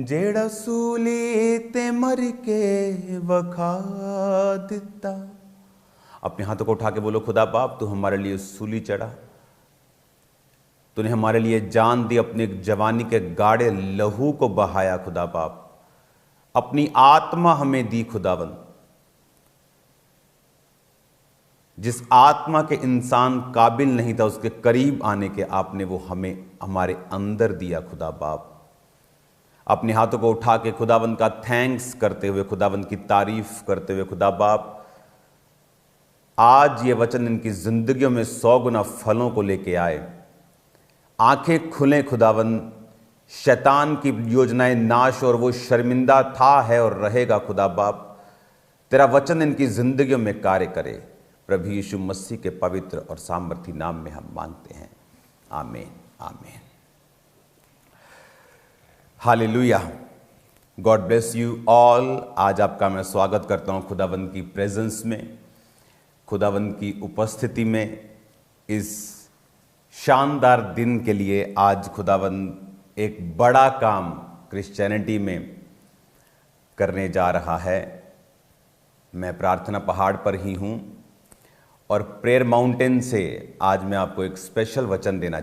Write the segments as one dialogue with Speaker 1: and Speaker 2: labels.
Speaker 1: जेड़ा सूली ते मर के वखा दिता। अपने हाथों को उठा के बोलो, खुदा बाप तू हमारे लिए सूली चढ़ा, तूने हमारे लिए जान दी, अपनी जवानी के गाढ़े लहू को बहाया। खुदा बाप अपनी आत्मा हमें दी खुदावन, जिस आत्मा के इंसान काबिल नहीं था उसके करीब आने के, आपने वो हमें हमारे अंदर दिया। खुदा बाप अपने हाथों को उठा के खुदावन का थैंक्स करते हुए, खुदावन की तारीफ करते हुए, खुदा बाप आज ये वचन इनकी जिंदगियों में 100 गुना फलों को लेके आए। आंखें खुलें खुदावन, शैतान की योजनाएं नाश, और वो शर्मिंदा था, है और रहेगा। खुदा बाप तेरा वचन इनकी जिंदगियों में कार्य करे। प्रभु यीशु मसीह के पवित्र और सामर्थी नाम में हम मांगते हैं, आमीन आमीन। Hallelujah. God bless you all. आज आपका मैं स्वागत करता हूं खुदावंद की प्रेजेंस में, खुदावंद की उपस्थिति में, इस शानदार दिन के लिए। आज खुदावंद एक बड़ा काम क्रिश्चियनिटी में करने जा रहा है। मैं प्रार्थना पहाड़ पर ही हूं और प्रेयर माउंटेन से आज मैं आपको एक स्पेशल वचन देना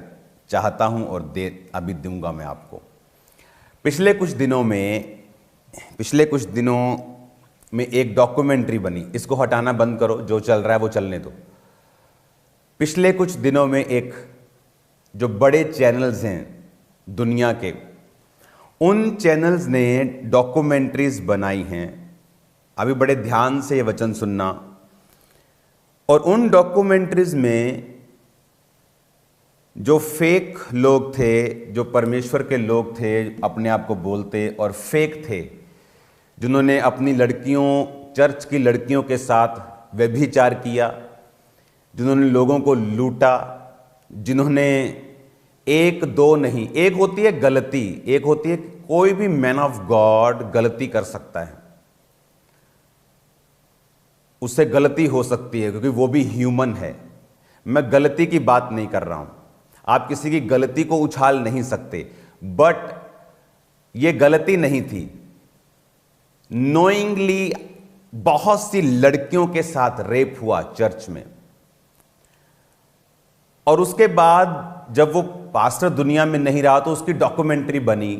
Speaker 1: चाहता हूं और अभी दूंगा मैं आपको। पिछले कुछ दिनों में एक डॉक्यूमेंट्री बनी। इसको हटाना बंद करो, जो चल रहा है वो चलने दो। पिछले कुछ दिनों में एक जो बड़े चैनल्स हैं दुनिया के, उन चैनल्स ने डॉक्यूमेंट्रीज बनाई हैं। अभी बड़े ध्यान से ये वचन सुनना। और उन डॉक्यूमेंट्रीज में जो फेक लोग थे, जो परमेश्वर के लोग थे, अपने आप को बोलते और फेक थे, जिन्होंने अपनी लड़कियों, चर्च की लड़कियों के साथ व्यभिचार किया, जिन्होंने लोगों को लूटा, जिन्होंने एक दो नहीं, एक होती है गलती, एक होती है कोई भी मैन ऑफ गॉड गलती कर सकता है, उससे गलती हो सकती है क्योंकि वो भी ह्यूमन है। मैं गलती की बात नहीं कर रहा हूं, आप किसी की गलती को उछाल नहीं सकते, बट ये गलती नहीं थी। नोइंगली बहुत सी लड़कियों के साथ रेप हुआ चर्च में, और उसके बाद जब वो पास्टर दुनिया में नहीं रहा तो उसकी डॉक्यूमेंट्री बनी,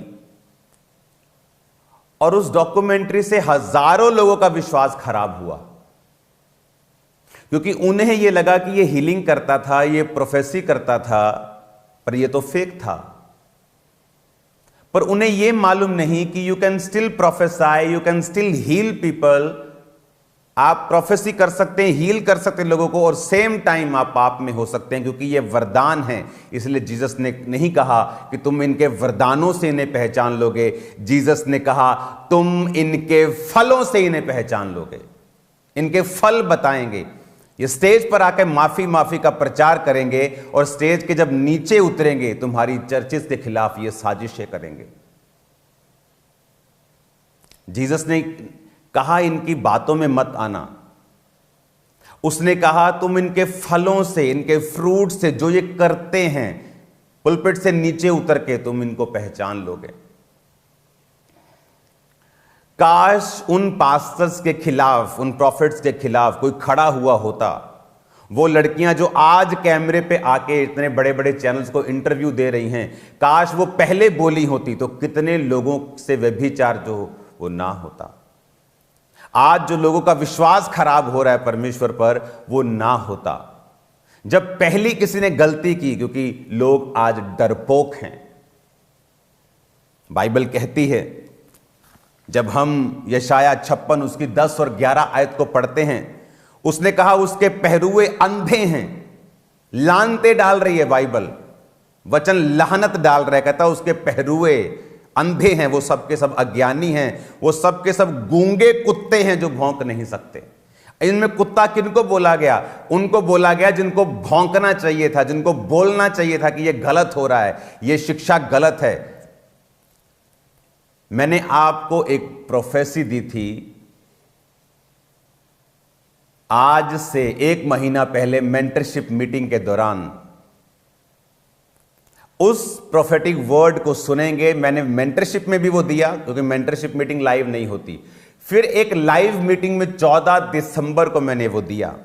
Speaker 1: और उस डॉक्यूमेंट्री से हजारों लोगों का विश्वास खराब हुआ, क्योंकि उन्हें यह लगा कि ये हीलिंग करता था, ये प्रोफेसी करता था, पर ये तो फेक था। पर उन्हें यह मालूम नहीं कि you can still prophesy, you can still heal people. आप प्रोफेसी कर सकते हैं, हील कर सकते हैं लोगों को, और सेम टाइम आप पाप में हो सकते हैं, क्योंकि ये वरदान है। इसलिए जीसस ने नहीं कहा कि तुम इनके वरदानों से इन्हें पहचान लोगे, जीसस ने कहा तुम इनके फलों से इन्हें पहचान लोगे, इनके फल बताएंगे। ये स्टेज पर आकर माफी का प्रचार करेंगे, और स्टेज के जब नीचे उतरेंगे तुम्हारी चर्चेस के खिलाफ ये साजिशें करेंगे। जीसस ने कहा इनकी बातों में मत आना, उसने कहा तुम इनके फलों से, इनके फ्रूट से, जो ये करते हैं, पुलपिट से नीचे उतर के तुम इनको पहचान लोगे। काश उन पास्टर्स के खिलाफ, उन प्रॉफिट्स के खिलाफ कोई खड़ा हुआ होता। वो लड़कियां जो आज कैमरे पे आके इतने बड़े बड़े चैनल्स को इंटरव्यू दे रही हैं, काश वो पहले बोली होती तो कितने लोगों से व्यभिचार जो वो ना होता। आज जो लोगों का विश्वास खराब हो रहा है परमेश्वर पर, वो ना होता जब पहली किसी ने गलती की, क्योंकि लोग आज डरपोक हैं। बाइबल कहती है, जब हम यशाया 56 उसकी 10 और 11 आयत को पढ़ते हैं, उसने कहा उसके पहरुए अंधे हैं। लानते डाल रही है बाइबल, वचन लानत डाल रहा है, कहता उसके पहरुए अंधे हैं, वो सब के सब अज्ञानी हैं, वो सब के सब गूंगे कुत्ते हैं जो भौंक नहीं सकते। इनमें कुत्ता किनको बोला गया? उनको बोला गया जिनको भौंकना चाहिए था, जिनको बोलना चाहिए था कि यह गलत हो रहा है, यह शिक्षा गलत है। मैंने आपको एक प्रोफेसी दी थी आज से 1 महीना पहले मेंटरशिप मीटिंग के दौरान। उस प्रोफेटिक वर्ड को सुनेंगे। मैंने मेंटरशिप में भी वो दिया, क्योंकि मेंटरशिप मीटिंग लाइव नहीं होती। फिर एक लाइव मीटिंग में 14 दिसंबर को मैंने वो दिया।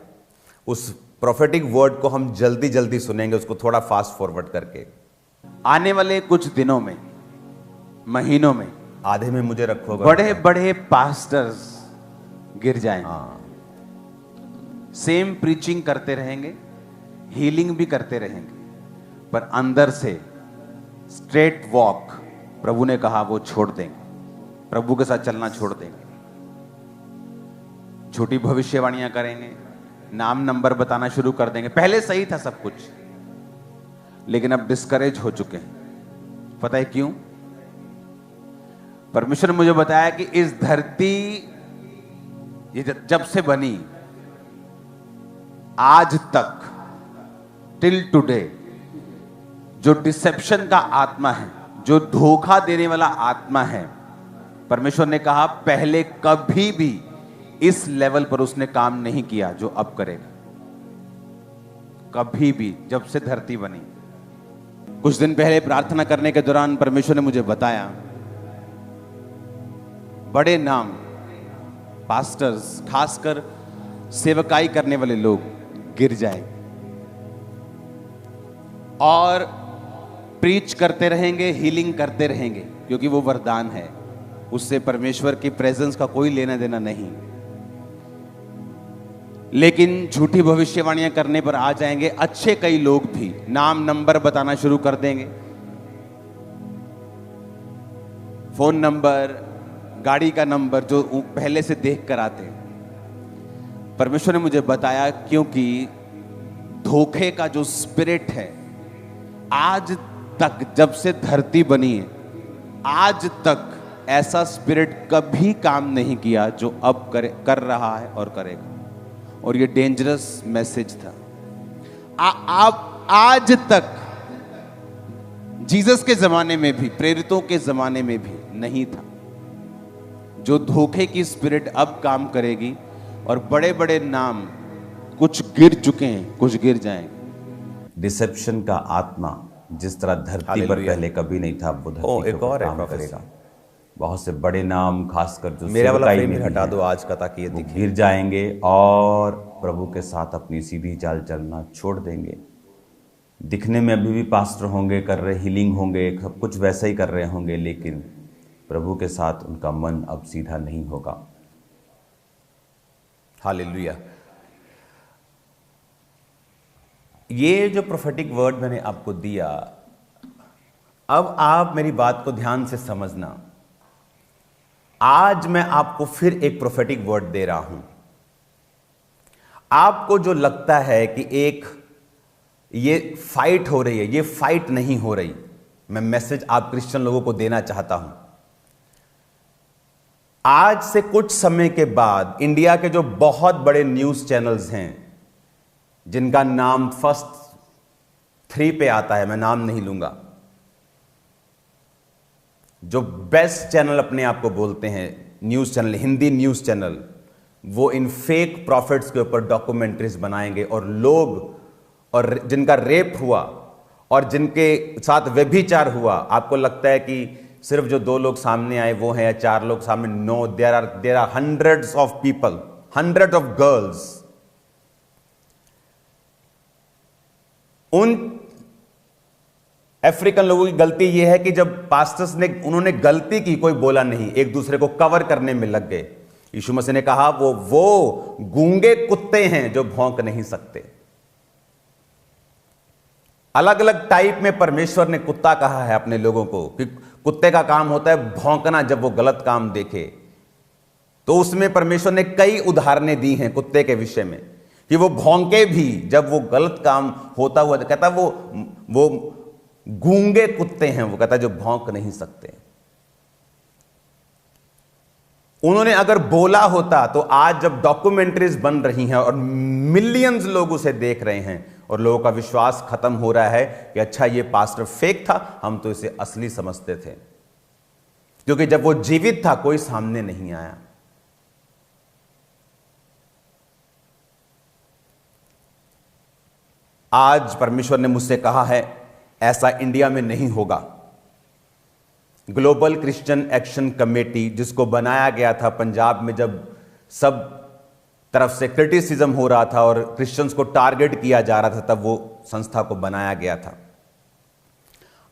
Speaker 1: उस प्रोफेटिक वर्ड को हम जल्दी जल्दी सुनेंगे, उसको थोड़ा फास्ट फॉरवर्ड करके।
Speaker 2: आने वाले कुछ दिनों में, महीनों में,
Speaker 1: आधे में मुझे रखोगे,
Speaker 2: बड़े बड़े पास्टर्स गिर जाएंगे।
Speaker 1: हाँ,
Speaker 2: सेम प्रीचिंग करते रहेंगे, हीलिंग भी करते रहेंगे, पर अंदर से स्ट्रेट वॉक प्रभु ने कहा वो छोड़ देंगे, प्रभु के साथ चलना छोड़ देंगे। झूठी भविष्यवाणियां करेंगे, नाम नंबर बताना शुरू कर देंगे। पहले सही था सब कुछ, लेकिन अब डिस्करेज हो चुके हैं। पता है क्यों? परमेश्वर ने मुझे बताया कि इस धरती ये जब से बनी आज तक, टिल टुडे, जो डिसेप्शन का आत्मा है, जो धोखा देने वाला आत्मा है, परमेश्वर ने कहा पहले कभी भी इस लेवल पर उसने काम नहीं किया जो अब करेगा। कभी भी, जब से धरती बनी। कुछ दिन पहले प्रार्थना करने के दौरान परमेश्वर ने मुझे बताया बड़े नाम, पास्टर्स, खासकर सेवकाई करने वाले लोग गिर जाएंगे और प्रीच करते रहेंगे, हीलिंग करते रहेंगे, क्योंकि वो वरदान है, उससे परमेश्वर की प्रेजेंस का कोई लेना देना नहीं। लेकिन झूठी भविष्यवाणियां करने पर आ जाएंगे अच्छे कई लोग भी, नाम नंबर बताना शुरू कर देंगे, फोन नंबर, गाड़ी का नंबर जो पहले से देख कर आते हैं। परमेश्वर ने मुझे बताया क्योंकि धोखे का जो स्पिरिट है, आज तक जब से धरती बनी है, आज तक ऐसा स्पिरिट कभी काम नहीं किया जो अब कर रहा है और करेगा। और ये डेंजरस मैसेज था। आप आज तक जीसस के जमाने में भी, प्रेरितों के जमाने में भी नहीं था। जो धोखे की स्पिरिट अब काम करेगी और बड़े बड़े नाम कुछ गिर चुके हैं, कुछ गिर जाएंगे।
Speaker 1: डिसेप्शन का आत्मा जिस तरह धरती पर पहले कभी नहीं था, वो धरती
Speaker 3: एक और
Speaker 1: काम करेगा। बहुत से बड़े नाम, खासकर जो
Speaker 3: मेरा वाला
Speaker 1: सेवकाई
Speaker 3: फ्रेम
Speaker 1: में
Speaker 3: हटा
Speaker 1: हैं,
Speaker 3: दो आज का, ताकि ये दिखे।
Speaker 1: गिर जाएंगे और प्रभु के साथ अपनी सीधी चाल चलना छोड़ देंगे। दिखने में अभी भी पास्टर होंगे, कर रहे हीलिंग होंगे, सब कुछ वैसा ही कर रहे होंगे, लेकिन प्रभु के साथ उनका मन अब सीधा नहीं होगा।
Speaker 3: हालेलुया।
Speaker 1: ये जो प्रोफेटिक वर्ड मैंने आपको दिया, अब आप मेरी बात को ध्यान से समझना। आज मैं आपको फिर एक प्रोफेटिक वर्ड दे रहा हूं। आपको जो लगता है कि एक ये फाइट हो रही है, ये फाइट नहीं हो रही। मैं मैसेज आप क्रिश्चियन लोगों को देना चाहता हूं। आज से कुछ समय के बाद इंडिया के जो बहुत बड़े न्यूज चैनल्स हैं, जिनका नाम फर्स्ट 3 पे आता है, मैं नाम नहीं लूंगा, जो बेस्ट चैनल अपने आप को बोलते हैं, news channel, Hindi news channel, वो इन फेक प्रॉफिट्स के ऊपर डॉक्यूमेंट्रीज बनाएंगे। और लोग, और जिनका रेप हुआ और जिनके साथ व्यभिचार हुआ, आपको लगता है कि सिर्फ जो 2 लोग सामने आए वो हैं, या 4 लोग सामने? No, there are hundreds of people, hundred of girls. उन अफ्रीकन लोगों की गलती यह है कि जब पास्टर्स ने, उन्होंने गलती की, कोई बोला नहीं, एक दूसरे को कवर करने में लग गए। यीशु मसीह ने कहा वो गूंगे कुत्ते हैं जो भौंक नहीं सकते। अलग अलग टाइप में परमेश्वर ने कुत्ता कहा है अपने लोगों को, कि कुत्ते का काम होता है भौंकना जब वो गलत काम देखे। तो उसमें परमेश्वर ने कई उदाहरणें दी हैं कुत्ते के विषय में, कि वो भौंके भी जब वो गलत काम होता हुआ। कहता वो गूंगे कुत्ते हैं, वो कहता जो भौंक नहीं सकते। उन्होंने अगर बोला होता तो आज जब डॉक्यूमेंट्रीज बन रही हैं और मिलियंस लोग उसे देख रहे हैं और लोगों का विश्वास खत्म हो रहा है कि अच्छा ये पास्टर फेक था, हम तो इसे असली समझते थे, क्योंकि जब वो जीवित था कोई सामने नहीं आया। आज परमेश्वर ने मुझसे कहा है ऐसा इंडिया में नहीं होगा। ग्लोबल क्रिश्चियन एक्शन कमेटी, जिसको बनाया गया था पंजाब में जब सब तरफ से क्रिटिसिज्म हो रहा था और क्रिश्चियंस को टारगेट किया जा रहा था, तब वो संस्था को बनाया गया था।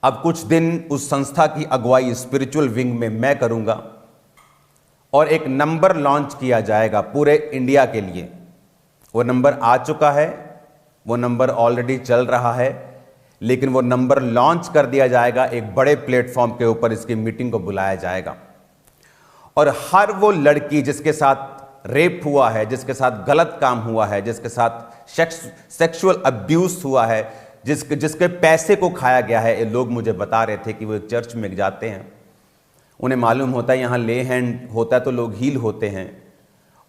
Speaker 1: अब कुछ दिन उस संस्था की अगुवाई स्पिरिचुअल विंग में मैं करूंगा और एक नंबर लॉन्च किया जाएगा पूरे इंडिया के लिए। वो नंबर आ चुका है, वो नंबर ऑलरेडी चल रहा है, लेकिन वो नंबर लॉन्च कर दिया जाएगा। एक बड़े प्लेटफॉर्म के ऊपर इसकी मीटिंग को बुलाया जाएगा और हर वो लड़की जिसके साथ रेप हुआ है, जिसके साथ गलत काम हुआ है, जिसके साथ सेक्सुअल अब्यूज हुआ है, जिसके पैसे को खाया गया है, ये लोग मुझे बता रहे थे कि वो एक चर्च में जाते हैं, उन्हें मालूम होता है यहाँ ले हैंड होता है तो लोग हील होते हैं,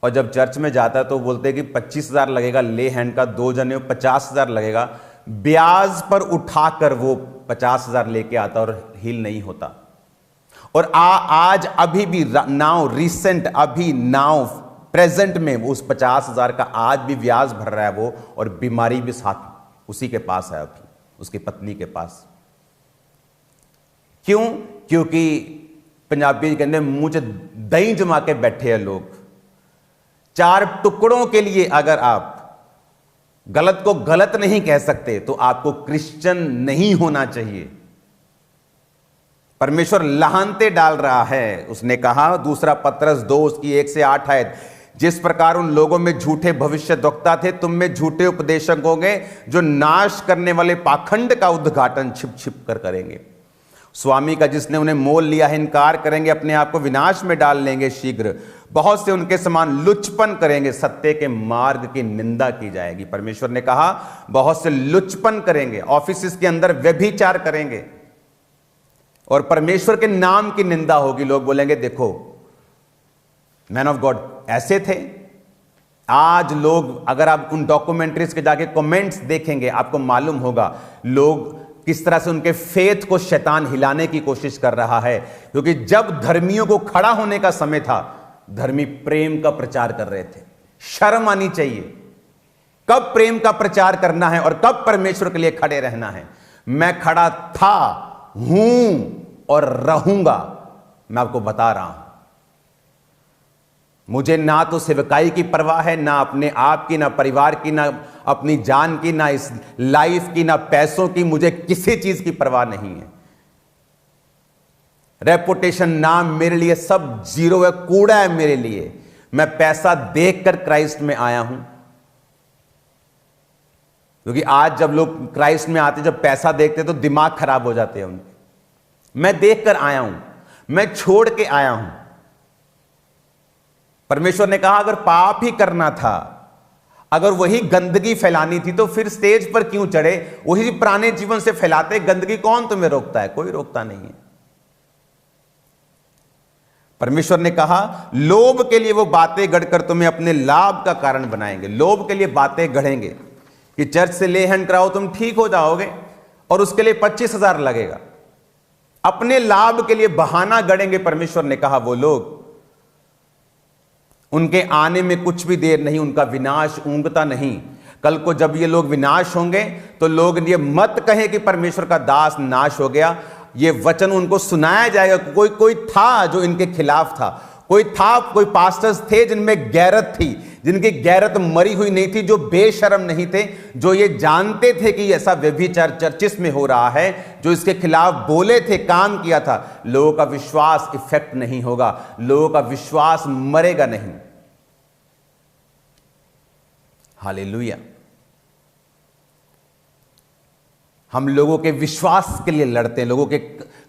Speaker 1: और जब चर्च में जाता है तो बोलते हैं कि 25,000 लगेगा ले हैंड का, 2 जने 50,000 लगेगा। ब्याज पर उठाकर वो 50,000 लेके आता और हील नहीं होता। और आज अभी भी नाउ रिसेंट अभी नाउ प्रेजेंट में उस 50,000 का आज भी ब्याज भर रहा है वो, और बीमारी भी साथ उसी के पास है, अभी उसकी पत्नी के पास। क्यों? क्योंकि पंजाबी कहते मुंह च दही जमा के बैठे हैं लोग। 4 टुकड़ों के लिए अगर आप गलत को गलत नहीं कह सकते तो आपको क्रिश्चियन नहीं होना चाहिए। परमेश्वर लाहनते डाल रहा है। उसने कहा, दूसरा पत्रस 2 उसकी 1 से 8 आयत, जिस प्रकार उन लोगों में झूठे भविष्यद्वक्ता थे, तुम में झूठे उपदेशक होंगे जो नाश करने वाले पाखंड का उद्घाटन छिप छिप कर करेंगे। स्वामी का जिसने उन्हें मोल लिया है इनकार करेंगे, अपने आप को विनाश में डाल लेंगे शीघ्र। बहुत से उनके समान लुचपन करेंगे, सत्य के मार्ग की निंदा की जाएगी। परमेश्वर ने कहा बहुत से लुचपन करेंगे, ऑफिस के अंदर व्यभिचार करेंगे और परमेश्वर के नाम की निंदा होगी। लोग बोलेंगे देखो मैन ऑफ गॉड ऐसे थे। आज लोग, अगर आप उन डॉक्यूमेंट्रीज के जाके कमेंट्स देखेंगे, आपको मालूम होगा लोग किस तरह से उनके फेथ को शैतान हिलाने की कोशिश कर रहा है। क्योंकि जब धर्मियों को खड़ा होने का समय था, धर्मी प्रेम का प्रचार कर रहे थे। शर्म आनी चाहिए। कब प्रेम का प्रचार करना है और कब परमेश्वर के लिए खड़े रहना है। मैं खड़ा था, हूं और रहूंगा। मैं आपको बता रहा हूं, मुझे ना तो सेवकाई की परवाह है, ना अपने आप की, ना परिवार की, ना अपनी जान की, ना इस लाइफ की, ना पैसों की। मुझे किसी चीज की परवाह नहीं है। रेपुटेशन, नाम मेरे लिए सब जीरो है, कूड़ा है मेरे लिए। मैं पैसा देखकर क्राइस्ट में आया हूं। क्योंकि आज जब लोग क्राइस्ट में आते, जब पैसा देखते तो दिमाग खराब हो जाते हैं उनके। मैं देखकर आया हूं, मैं छोड़ के आया हूं। परमेश्वर ने कहा अगर पाप ही करना था, अगर वही गंदगी फैलानी थी, तो फिर स्टेज पर क्यों चढ़े? वही पुराने जीवन से फैलाते गंदगी। कौन तुम्हें रोकता है? कोई रोकता नहीं है। परमेश्वर ने कहा लोभ के लिए वो बातें गढ़कर तुम्हें अपने लाभ का कारण बनाएंगे। लोभ के लिए बातें गढ़ेंगे कि चर्च से ले हैंड कराओ तुम ठीक हो जाओगे, और उसके लिए 25,000 लगेगा। अपने लाभ के लिए बहाना गढ़ेंगे। परमेश्वर ने कहा वो लोग, उनके आने में कुछ भी देर नहीं, उनका विनाश ऊंघता नहीं। कल को जब ये लोग विनाश होंगे तो लोग ये मत कहें कि परमेश्वर का दास नाश हो गया। ये वचन उनको सुनाया जाएगा। कोई था जो इनके खिलाफ था, कोई पास्टर्स थे जिनमें गैरत थी, जिनकी गैरत मरी हुई नहीं थी, जो बेशर्म नहीं थे, जो ये जानते थे कि ऐसा व्यभिचार चर्चिस में हो रहा है, जो इसके खिलाफ बोले थे, काम किया था। लोगों का विश्वास इफेक्ट नहीं होगा, लोगों का विश्वास मरेगा नहीं। हालेलुया। हम लोगों के विश्वास के लिए लड़ते हैं,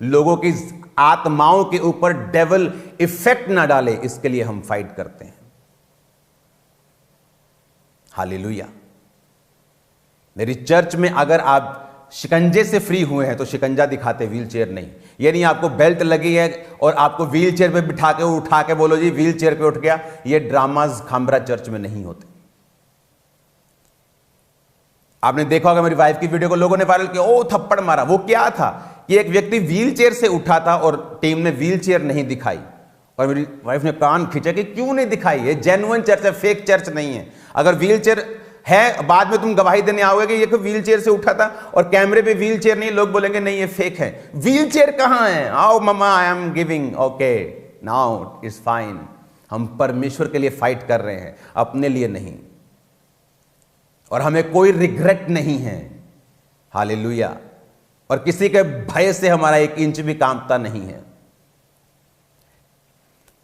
Speaker 1: लोगों की आत्माओं के ऊपर डेविल इफेक्ट ना डाले, इसके लिए हम फाइट करते हैं। हालेलुया। मेरी चर्च में अगर आप शिकंजे से फ्री हुए हैं तो शिकंजा दिखाते, व्हील चेयर नहीं। ये नहीं आपको बेल्ट लगी है और आपको व्हील चेयर पे बिठा के उठा के बोलो जी व्हील चेयर पे उठ गया। ये ड्रामाज खामरा चर्च में नहीं होते। आपने देखा होगा मेरी वाइफ की वीडियो को लोगों ने वायरल किया, ओ थप्पड़ मारा। वो क्या था कि एक व्यक्ति व्हील चेयर से उठा था और टीम ने व्हील चेयर नहीं दिखाई, और मेरी वाइफ ने कान खींचा कि क्यों नहीं दिखाई? ये जेन्युइन चर्च है, फेक चर्च नहीं है। अगर व्हील चेयर है, बाद में तुम गवाही देने आओगे कि ये तो व्हील चेयर से उठा था और कैमरे पे व्हील चेयर नहीं, लोग बोलेंगे नहीं ये फेक है। व्हील चेयर कहां है? आओ मम्मा, I am giving, okay now it's fine. हम परमेश्वर के लिए फाइट कर रहे हैं, अपने लिए नहीं, और हमें कोई रिग्रेट नहीं है। हालेलुया। और किसी के भय से हमारा 1 इंच भी कांपता नहीं है।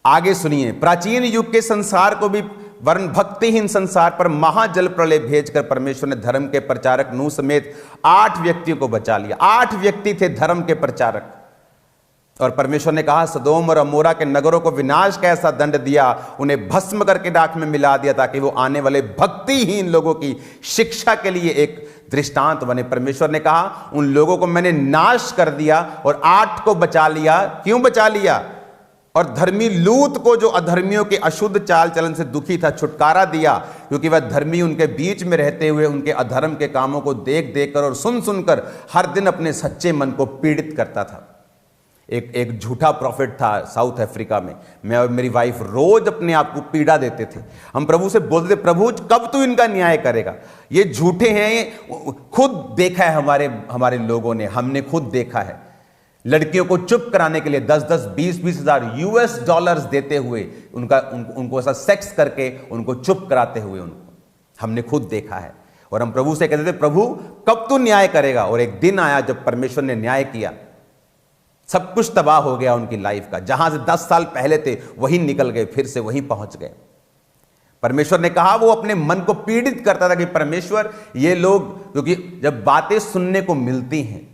Speaker 1: आगे सुनिए, प्राचीन युग के संसार को भी वर्ण भक्तिहीन संसार पर महाजल प्रलय भेजकर परमेश्वर ने धर्म के प्रचारक नूह समेत 8 व्यक्तियों को बचा लिया। 8 व्यक्ति थे धर्म के प्रचारक, और परमेश्वर ने कहा सदोम और अमोरा के नगरों को विनाश का ऐसा दंड दिया, उन्हें भस्म करके राख में मिला दिया, ताकि वो आने वाले भक्तिहीन लोगों की शिक्षा के लिए एक दृष्टांत बने। परमेश्वर ने कहा उन लोगों को मैंने नाश कर दिया और 8 को बचा लिया। क्यों बचा लिया? और धर्मी लूत को, जो अधर्मियों के अशुद्ध चाल चलन से दुखी था, छुटकारा दिया, क्योंकि वह धर्मी उनके बीच में रहते हुए उनके अधर्म के कामों को देख देख कर और सुन सुनकर हर दिन अपने सच्चे मन को पीड़ित करता था। एक झूठा प्रॉफिट था साउथ अफ्रीका में। मैं और मेरी वाइफ रोज अपने आप को पीड़ा देते थे। हम प्रभु से बोलते थे प्रभु कब तू इनका न्याय करेगा, ये झूठे हैं। खुद देखा है हमारे लोगों ने, हमने खुद देखा है लड़कियों को चुप कराने के लिए 10-10, 20-20 हजार US डॉलर्स देते हुए उनको ऐसा सेक्स करके उनको चुप कराते हुए हमने खुद देखा है। और हम प्रभु से कहते थे प्रभु कब तू न्याय करेगा। और एक दिन आया जब परमेश्वर ने न्याय किया, सब कुछ तबाह हो गया उनकी लाइफ का। जहां से 10 साल पहले थे वहीं निकल गए, फिर से वहीं पहुंच गए। परमेश्वर ने कहा, वो अपने मन को पीड़ित करता था कि परमेश्वर ये लोग, क्योंकि जब बातें सुनने को मिलती हैं,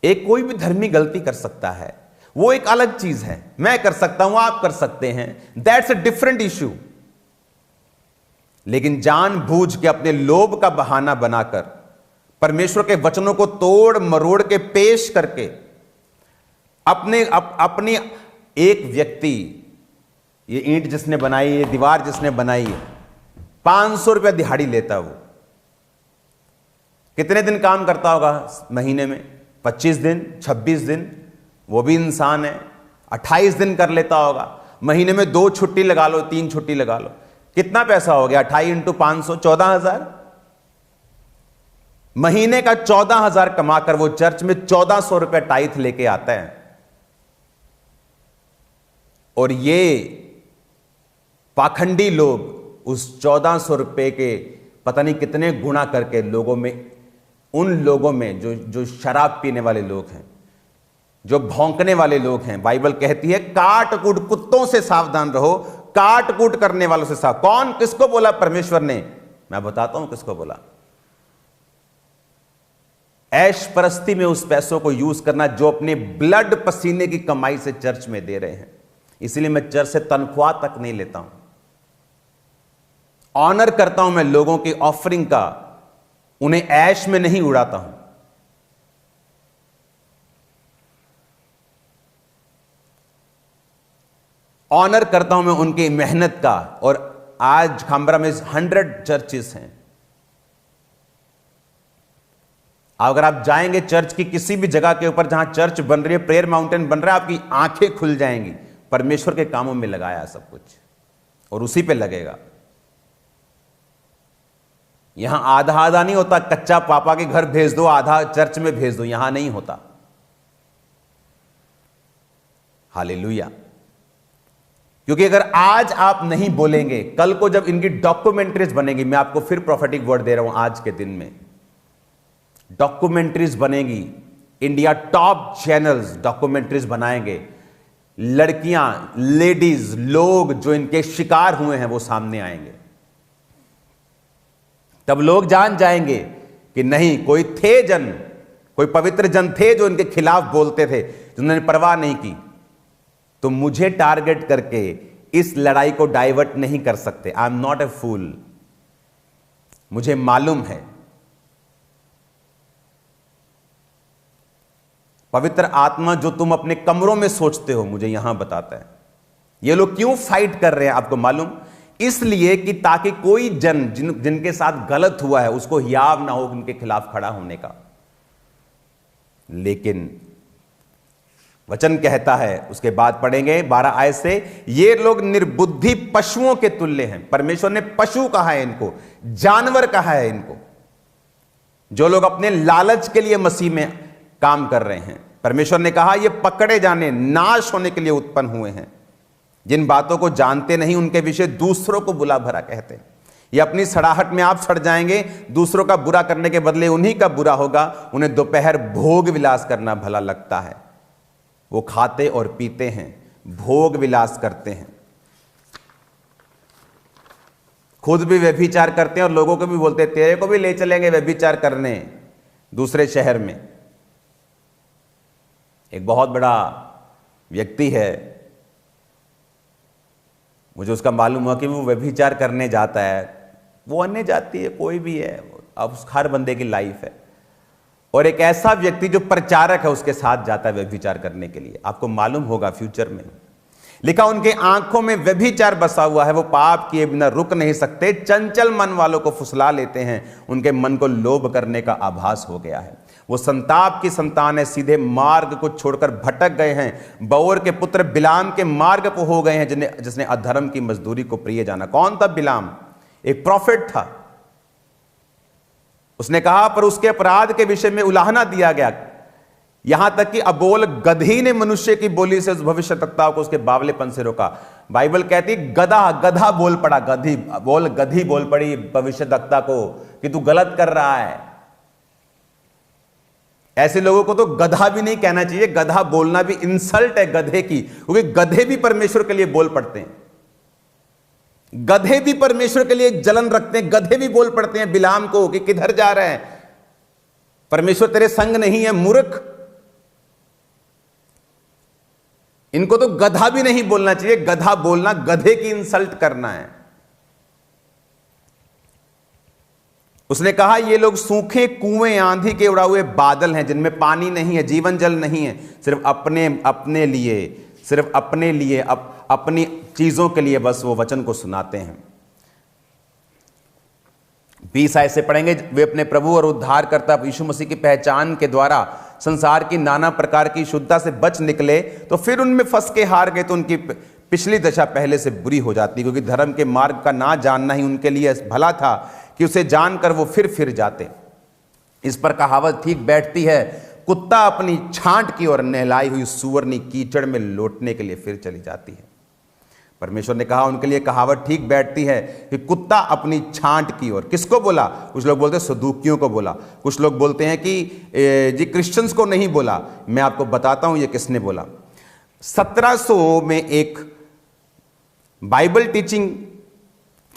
Speaker 1: एक कोई भी धर्मी गलती कर सकता है, वो एक अलग चीज है। मैं कर सकता हूं, आप कर सकते हैं, दैट्स अ डिफरेंट इश्यू। लेकिन जानबूझ के अपने लोभ का बहाना बनाकर परमेश्वर के वचनों को तोड़ मरोड़ के पेश करके अपनी एक व्यक्ति, ये ईंट जिसने बनाई, ये दीवार जिसने बनाई, 500 रुपया दिहाड़ी लेता। वो कितने दिन काम करता होगा महीने में? 25 दिन, 26 दिन, वो भी इंसान है। 28 दिन कर लेता होगा, महीने में 2 छुट्टी लगा लो, 3 छुट्टी लगा लो, कितना पैसा हो गया? 28 × 500, 14,000। महीने का 14,000 कमाकर वो चर्च में 1400 रुपए टाइथ लेके आता है। और ये पाखंडी लोग उस 1400 रुपए के पता नहीं कितने गुणा करके लोगों में, उन लोगों में जो शराब पीने वाले लोग हैं, जो भौंकने वाले लोग हैं, बाइबल कहती है काट कूट कुत्तों से सावधान रहो, काट कूट करने वालों से सावधान। कौन, किसको बोला परमेश्वर ने? मैं बताता हूं किसको बोला। ऐश परस्ती में उस पैसों को यूज करना जो अपने ब्लड पसीने की कमाई से चर्च में दे रहे हैं। इसलिए मैं चर्च से तनख्वाह तक नहीं लेता हूं। ऑनर करता हूं मैं लोगों की ऑफरिंग का, उन्हें ऐश में नहीं उड़ाता हूं। ऑनर करता हूं मैं उनकी मेहनत का। और आज खामबरा में 100 चर्चेस हैं। अगर आप जाएंगे चर्च की किसी भी जगह के ऊपर जहां चर्च बन रही है, प्रेयर माउंटेन बन रहा है, आपकी आंखें खुल जाएंगी। परमेश्वर के कामों में लगाया सब कुछ और उसी पे लगेगा। यहां आधा आधा नहीं होता, कच्चा पापा के घर भेज दो, आधा चर्च में भेज दो, यहां नहीं होता। हालेलुया। क्योंकि अगर आज आप नहीं बोलेंगे, कल को जब इनकी डॉक्यूमेंट्रीज बनेगी, मैं आपको फिर प्रोफेटिक वर्ड दे रहा हूं, आज के दिन में डॉक्यूमेंट्रीज बनेगी, इंडिया टॉप चैनल्स डॉक्यूमेंट्रीज बनाएंगे, लड़कियां, लेडीज, लोग जो इनके शिकार हुए हैं वो सामने आएंगे। तब लोग जान जाएंगे कि नहीं, कोई थे जन, कोई पवित्र जन थे जो इनके खिलाफ बोलते थे, जिन्होंने परवाह नहीं की। तो मुझे टारगेट करके इस लड़ाई को डाइवर्ट नहीं कर सकते। आई एम नॉट ए फूल। मुझे मालूम है पवित्र आत्मा जो तुम अपने कमरों में सोचते हो, मुझे यहां बताता है। ये लोग क्यों फाइट कर रहे हैं आपको मालूम? इसलिए कि ताकि कोई जन जिनके साथ गलत हुआ है उसको हियाव ना हो उनके खिलाफ खड़ा होने का। लेकिन वचन कहता है, उसके बाद पढ़ेंगे 12 आयत से, ये लोग निर्बुद्धि पशुओं के तुल्य हैं। परमेश्वर ने पशु कहा है इनको, जानवर कहा है इनको, जो लोग अपने लालच के लिए मसीह में काम कर रहे हैं। परमेश्वर ने कहा ये पकड़े जाने, नाश होने के लिए उत्पन्न हुए हैं। जिन बातों को जानते नहीं उनके विषय दूसरों को बुरा भला कहते हैं। ये अपनी सड़ाहट में आप सड़ जाएंगे, दूसरों का बुरा करने के बदले उन्हीं का बुरा होगा। उन्हें दोपहर भोग विलास करना भला लगता है। वो खाते और पीते हैं, भोग विलास करते हैं, खुद भी व्यभिचार करते हैं और लोगों को भी बोलते हैं तेरे को भी ले चलेंगे व्यभिचार करने दूसरे शहर में। एक बहुत बड़ा व्यक्ति है, मुझे उसका मालूम हुआ कि वो व्यभिचार करने जाता है। वो अन्य जाति है, कोई भी है, अब हर बंदे की लाइफ है। और एक ऐसा व्यक्ति जो प्रचारक है उसके साथ जाता है व्यभिचार करने के लिए। आपको मालूम होगा फ्यूचर में लिखा, उनके आंखों में व्यभिचार बसा हुआ है, वो पाप किए बिना रुक नहीं सकते, चंचल मन वालों को फुसला लेते हैं, उनके मन को लोभ करने का आभास हो गया है। वो संताप की संतान है, सीधे मार्ग को छोड़कर भटक गए हैं। बओर के पुत्र बिलाम के मार्ग पर हो गए हैं, जिसने अधर्म की मजदूरी को प्रिय जाना। कौन था बिलाम? एक प्रॉफिट था। उसने कहा, पर उसके अपराध के विषय में उलाहना दिया गया, यहां तक कि अबोल गधी ने मनुष्य की बोली से उस भविष्यद्वक्ता को उसके बावलेपन से रोका। बाइबल कहती गधा बोल पड़ा, गधी बोल पड़ी भविष्यद्वक्ता को कि तू गलत कर रहा है। ऐसे लोगों को तो गधा भी नहीं कहना चाहिए। गधा बोलना भी इंसल्ट है गधे की, क्योंकि गधे भी परमेश्वर के लिए बोल पड़ते हैं। गधे भी परमेश्वर के लिए जलन रखते हैं। गधे भी बोल पड़ते हैं बिलाम को कि किधर जा रहे हैं, परमेश्वर तेरे संग नहीं है, मूर्ख। इनको तो गधा भी नहीं बोलना चाहिए। गधा बोलना गधे की इंसल्ट करना है। उसने कहा ये लोग सूखे कुएं, आंधी के उड़ा हुए बादल हैं, जिनमें पानी नहीं है, जीवन जल नहीं है, सिर्फ अपने लिए अपनी चीजों के लिए बस वो वचन को सुनाते हैं। 20 आयत से पढ़ेंगे, वे अपने प्रभु और उद्धारकर्ता यीशु मसीह की पहचान के द्वारा संसार की नाना प्रकार की शुद्धता से बच निकले, तो फिर उनमें फंस के हार गए, तो उनकी पिछली दशा पहले से बुरी हो जाती, क्योंकि धर्म के मार्ग का ना जानना ही उनके लिए भला था कि उसे जानकर वो फिर जाते। इस पर कहावत ठीक बैठती है, कुत्ता अपनी छांट की और नहलाई हुई सूअरनी कीचड़ में लौटने के लिए फिर चली जाती है। परमेश्वर ने कहा उनके लिए कहावत ठीक बैठती है कि कुत्ता अपनी छांट की ओर। किसको बोला? कुछ लोग बोलते हैं सदूकियों को बोला, कुछ लोग बोलते हैं कि जी क्रिश्चियंस को नहीं बोला। मैं आपको बताता हूं ये किसने बोला। 1700 में एक बाइबल टीचिंग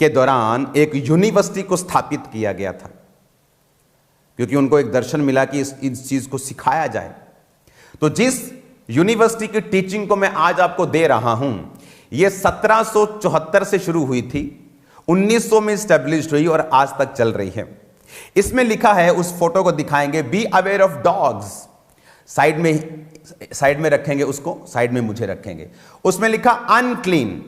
Speaker 1: के दौरान एक यूनिवर्सिटी को स्थापित किया गया था, क्योंकि उनको एक दर्शन मिला कि इस चीज को सिखाया जाए। तो जिस यूनिवर्सिटी की टीचिंग को मैं आज आपको दे रहा हूं, यह 1774 से शुरू हुई थी, 1900 में स्टैब्लिश्ड हुई और आज तक चल रही है। इसमें लिखा है, उस फोटो को दिखाएंगे, B aware of dogs. Side में रखेंगे उसको, साइड में मुझे रखेंगे। उसमें लिखा अनक्लीन,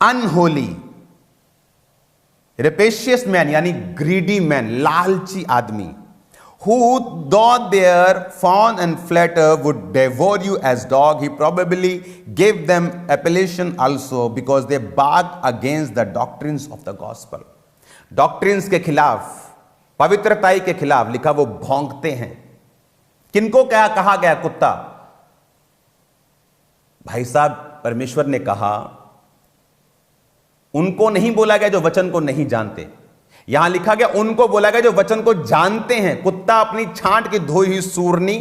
Speaker 1: अनहोली, रेपेशियस मैन यानी ग्रीडी मैन, लालची आदमी, who though their fawn and flatter would devour you as dog, he probably gave them appellation also because they barked against the doctrines of the gospel. Doctrines के खिलाफ, पवित्रताई के खिलाफ लिखा वो भौंकते हैं। किनको क्या कहा गया? कुत्ता। भाई साहब, परमेश्वर ने कहा, उनको नहीं बोला गया जो वचन को नहीं जानते। यहां लिखा गया उनको बोला गया जो वचन को जानते हैं। कुत्ता अपनी छांट की धोई हुई सूरनी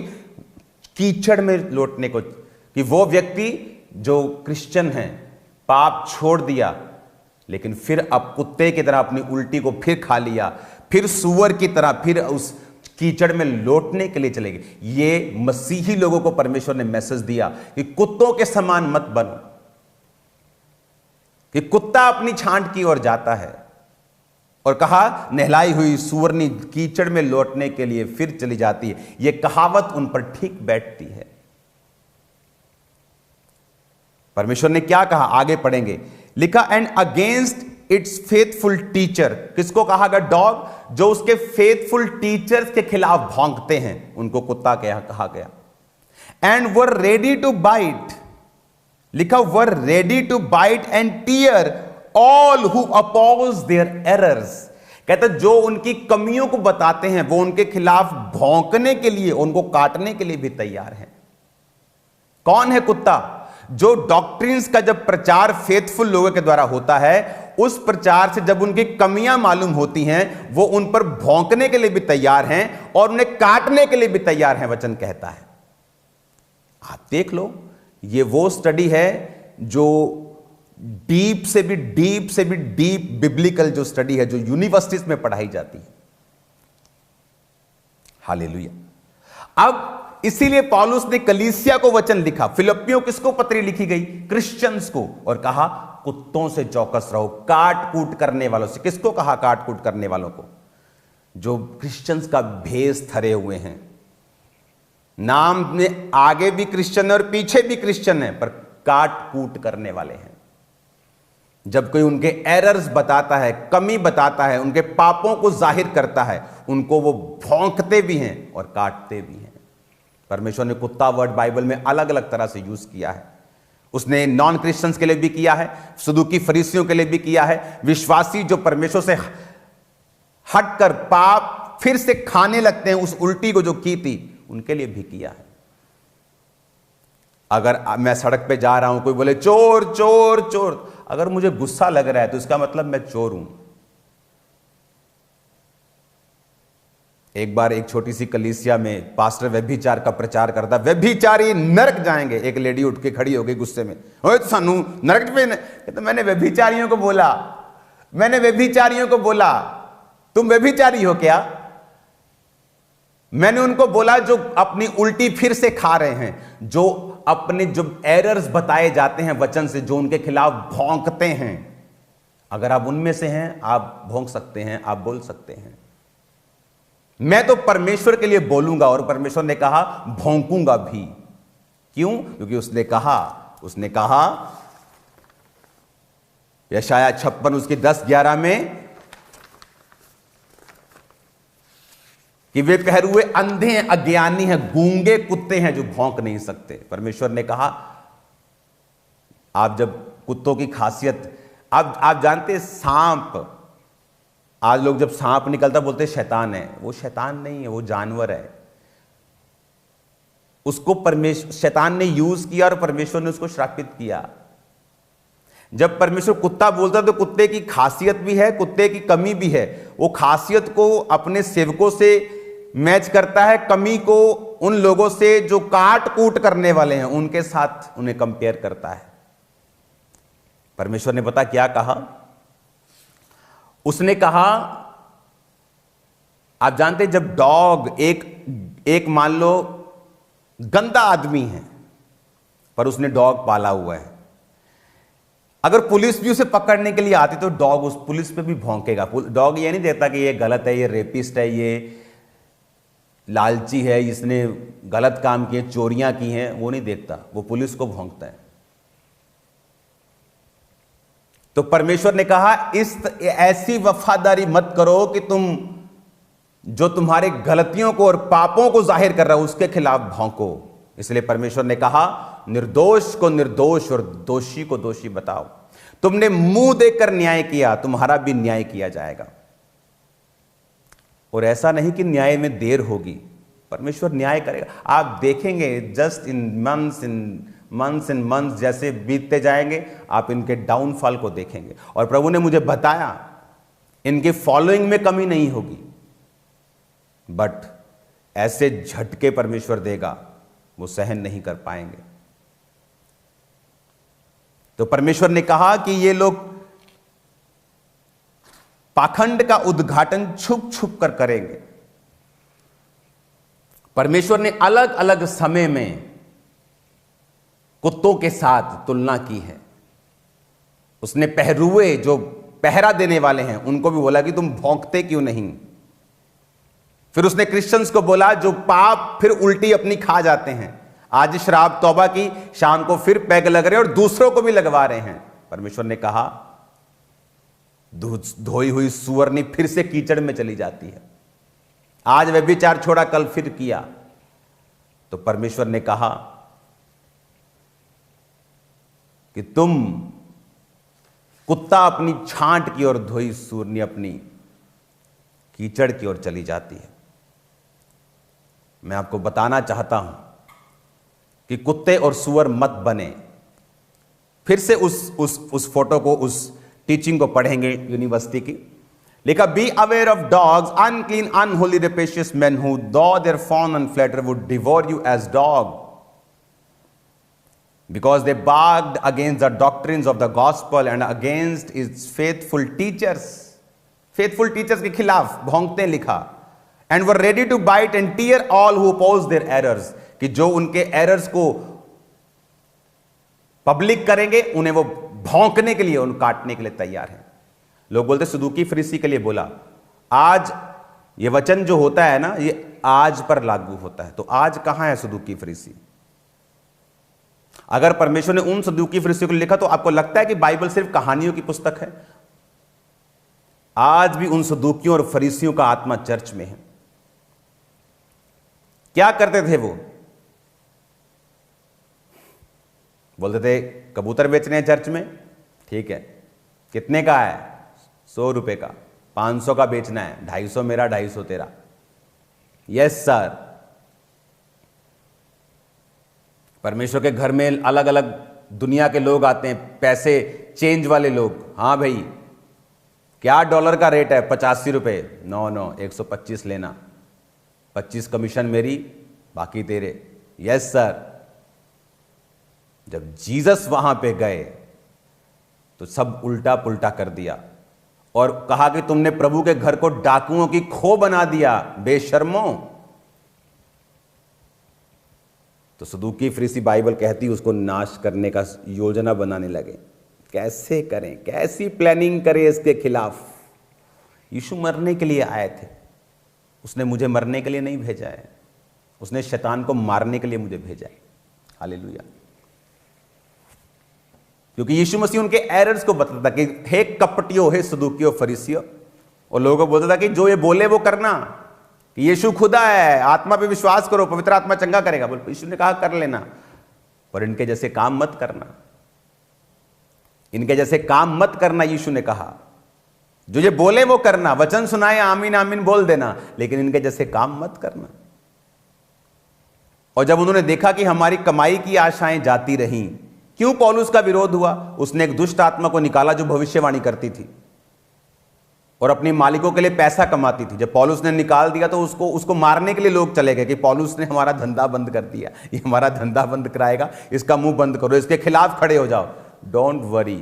Speaker 1: कीचड़ में लौटने को, कि वो व्यक्ति जो क्रिश्चियन है, पाप छोड़ दिया, लेकिन फिर अब कुत्ते की तरह अपनी उल्टी को फिर खा लिया, फिर सूअर की तरह फिर उस कीचड़ में लौटने के लिए चले गए। ये मसीही लोगों को परमेश्वर ने मैसेज दिया कि कुत्तों के समान मत बनो, कि कुत्ता अपनी छांट की ओर जाता है, और कहा नहलाई हुई सूअरनी कीचड़ में लौटने के लिए फिर चली जाती है। यह कहावत उन पर ठीक बैठती है। परमेश्वर ने क्या कहा आगे पढ़ेंगे, लिखा and against it's faithful teacher. किसको कहा गया? डॉग। जो उसके फेथफुल टीचर्स के खिलाफ भौंकते हैं उनको कुत्ता कहा गया। And were ready to bite, लिखा were ready to bite and tear all who oppose their errors. कहते जो उनकी कमियों को बताते हैं वो उनके खिलाफ भौंकने के लिए, उनको काटने के लिए भी तैयार हैं। कौन है कुत्ता? जो डॉक्ट्रिन्स का जब प्रचार फेथफुल लोगों के द्वारा होता है, उस प्रचार से जब उनकी कमियां मालूम होती हैं, वो उन पर भौंकने के लिए भी तैयार हैं और उन्हें काटने के लिए भी तैयार हैं, वचन कहता है। आप देख लो, ये वो स्टडी है जो डीप से भी डीप बिब्लिकल जो स्टडी है, जो यूनिवर्सिटीज में पढ़ाई जाती है। हालेलुया। अब इसीलिए पौलुस ने कलीसिया को वचन लिखा। फिलिप्पियों किसको पत्री लिखी गई? क्रिश्चियंस को। और कहा कुत्तों से चौकस रहो, काट कूट करने वालों से। किसको कहा? काट कूट करने वालों को, जो क्रिश्चियंस का भेष धरे हुए हैं। नाम में आगे भी क्रिश्चियन है और पीछे भी क्रिश्चियन है, पर काट कूट करने वाले हैं। जब कोई उनके एरर्स बताता है, कमी बताता है, उनके पापों को जाहिर करता है, उनको वो भौंकते भी हैं और काटते भी हैं। परमेश्वर ने कुत्ता वर्ड बाइबल में अलग अलग तरह से यूज किया है। उसने नॉन क्रिश्चियंस के लिए भी किया है, सदूकी फरीसियों के लिए भी किया है, विश्वासी जो परमेश्वर से हटकर पाप फिर से खाने लगते हैं, उस उल्टी को जो की थी, उनके लिए भी किया है। अगर मैं सड़क पे जा रहा हूं, कोई बोले चोर चोर चोर, अगर मुझे गुस्सा लग रहा है तो इसका मतलब मैं चोर हूं। एक बार एक छोटी सी कलीसिया में पास्टर व्यभिचार का प्रचार करता, व्यभिचारी नरक जाएंगे। एक लेडी उठ के खड़ी हो गई गुस्से में, ओए तो सानू नरक पे। तो मैंने व्यभिचारियों को बोला तुम व्यभिचारी हो क्या? मैंने उनको बोला जो अपनी उल्टी फिर से खा रहे हैं, जो अपने जो एरर्स बताए जाते हैं वचन से, जो उनके खिलाफ भौंकते हैं, अगर आप उनमें से हैं, आप भौंक सकते हैं, आप बोल सकते हैं। मैं तो परमेश्वर के लिए बोलूंगा, और परमेश्वर ने कहा भौंकूंगा भी। क्यों? क्योंकि उसने कहा यशाया 56 उसकी 10-11 में कि वे पहरुए अंधे हैं, अज्ञानी हैं, गूंगे कुत्ते हैं जो भौंक नहीं सकते। परमेश्वर ने कहा आप जब कुत्तों की खासियत, आप जानते सांप, आज लोग जब सांप निकलता बोलते शैतान है। वो शैतान नहीं है, वो जानवर है। उसको शैतान ने यूज किया और परमेश्वर ने उसको श्रापित किया। जब परमेश्वर कुत्ता बोलता तो कुत्ते की खासियत भी है, कुत्ते की कमी भी है। वो खासियत को अपने सेवकों से मैच करता है, कमी को उन लोगों से जो काट कूट करने वाले हैं उनके साथ उन्हें कंपेयर करता है। परमेश्वर ने पता क्या कहा? उसने कहा, आप जानते जब डॉग एक मान लो गंदा आदमी है, पर उसने डॉग पाला हुआ है, अगर पुलिस भी उसे पकड़ने के लिए आती तो डॉग उस पुलिस पे भी भौंकेगा। डॉग ये नहीं देता कि ये गलत है, ये रेपिस्ट है, ये लालची है, इसने गलत काम किए, चोरियां की हैं, वो नहीं देखता, वो पुलिस को भौंकता है। तो परमेश्वर ने कहा ऐसी वफादारी मत करो कि तुम जो तुम्हारे गलतियों को और पापों को जाहिर कर रहा हो उसके खिलाफ भौंको। इसलिए परमेश्वर ने कहा निर्दोष को निर्दोष और दोषी को दोषी बताओ। तुमने मुंह देकर न्याय किया, तुम्हारा भी न्याय किया जाएगा। और ऐसा नहीं कि न्याय में देर होगी, परमेश्वर न्याय करेगा। आप देखेंगे जस्ट इन मंथ्स जैसे बीतते जाएंगे, आप इनके डाउनफॉल को देखेंगे। और प्रभु ने मुझे बताया इनके फॉलोइंग में कमी नहीं होगी, बट ऐसे झटके परमेश्वर देगा वो सहन नहीं कर पाएंगे। तो परमेश्वर ने कहा कि ये लोग पाखंड का उद्घाटन छुप छुप कर करेंगे। परमेश्वर ने अलग अलग समय में कुत्तों के साथ तुलना की है। उसने पहरुए जो पहरा देने वाले हैं उनको भी बोला कि तुम भौंकते क्यों नहीं। फिर उसने क्रिश्चियंस को बोला जो पाप फिर उल्टी अपनी खा जाते हैं, आज शराब तौबा की, शाम को फिर पैग लग रहे और दूसरों को भी लगवा रहे हैं। परमेश्वर ने कहा धोई हुई सुअरनी फिर से कीचड़ में चली जाती है। आज व्यभिचार छोड़ा, कल फिर किया। तो परमेश्वर ने कहा कि तुम कुत्ता अपनी छांट की ओर, धोई सुअरनी अपनी कीचड़ की ओर चली जाती है। मैं आपको बताना चाहता हूं कि कुत्ते और सुअर मत बने। फिर से उस फोटो को, उस टीचिंग को पढ़ेंगे यूनिवर्सिटी की। लिखा, be aware of dogs, unclean unholy rapacious man who though their fawn and flatter would devour you as dog because they barked against the doctrines of the gospel and against its faithful teachers के खिलाफ भौंकते लिखा, and were ready to bite and tear all who oppose their errors, कि जो उनके errors को public करेंगे उन्हें वो भौंकने के लिए, उन काटने के लिए तैयार हैं। लोग बोलते सदूकी फरीसी के लिए बोला। आज ये वचन जो होता है ना, ये आज पर लागू होता है। तो आज कहां है सदूकी फरीसी? अगर परमेश्वर ने उन सदूकी फरीसियों को लिखा तो आपको लगता है कि बाइबल सिर्फ कहानियों की पुस्तक है? आज भी उन सदूकियों और फरीसियों का आत्मा चर्च में है। क्या करते थे वो? बोलते थे कबूतर बेचने हैं चर्च में, ठीक है, कितने का है? 100 रुपए का। 500 का बेचना है, 250 मेरा 250 तेरा। Yes sir. परमेश्वर के घर में अलग अलग दुनिया के लोग आते हैं, पैसे चेंज वाले लोग। हाँ भाई, क्या डॉलर का रेट है? 85 रुपए। नो 125 लेना, 25 कमीशन मेरी, बाकी तेरे। Yes sir. जब जीसस वहां पे गए तो सब उल्टा पुल्टा कर दिया और कहा कि तुमने प्रभु के घर को डाकुओं की खो बना दिया, बेशर्मों। तो सदूकी फरीसी, बाइबल कहती है, उसको नाश करने का योजना बनाने लगे। कैसे करें, कैसी प्लानिंग करें इसके खिलाफ? यीशु मरने के लिए आए थे, उसने मुझे मरने के लिए नहीं भेजा है, उसने शैतान को मारने के लिए मुझे भेजा है। हालेलुया। क्योंकि यीशु मसीह उनके एरर्स को बताता कि हे कपटियों, हे सदूकियों, फरीसियों, और लोगों को बोलता था कि जो ये बोले वो करना, कि यीशु खुदा है, आत्मा पे विश्वास करो, पवित्र आत्मा चंगा करेगा। बोल, यीशु ने कहा कर लेना, पर इनके जैसे काम मत करना, इनके जैसे काम मत करना। यीशु ने कहा जो ये बोले वो करना, वचन सुनाए आमीन आमीन बोल देना, लेकिन इनके जैसे काम मत करना। और जब उन्होंने देखा कि हमारी कमाई की आशाएं जाती रहीं, क्यों पौलुस का विरोध हुआ? उसने एक दुष्ट आत्मा को निकाला जो भविष्यवाणी करती थी और अपने मालिकों के लिए पैसा कमाती थी। जब पौलुस ने निकाल दिया तो उसको मारने के लिए लोग चले गए कि पौलुस ने हमारा धंधा बंद कर दिया, ये हमारा धंधा बंद कराएगा, इसका मुंह बंद करो, इसके खिलाफ खड़े हो जाओ। डोंट वरी,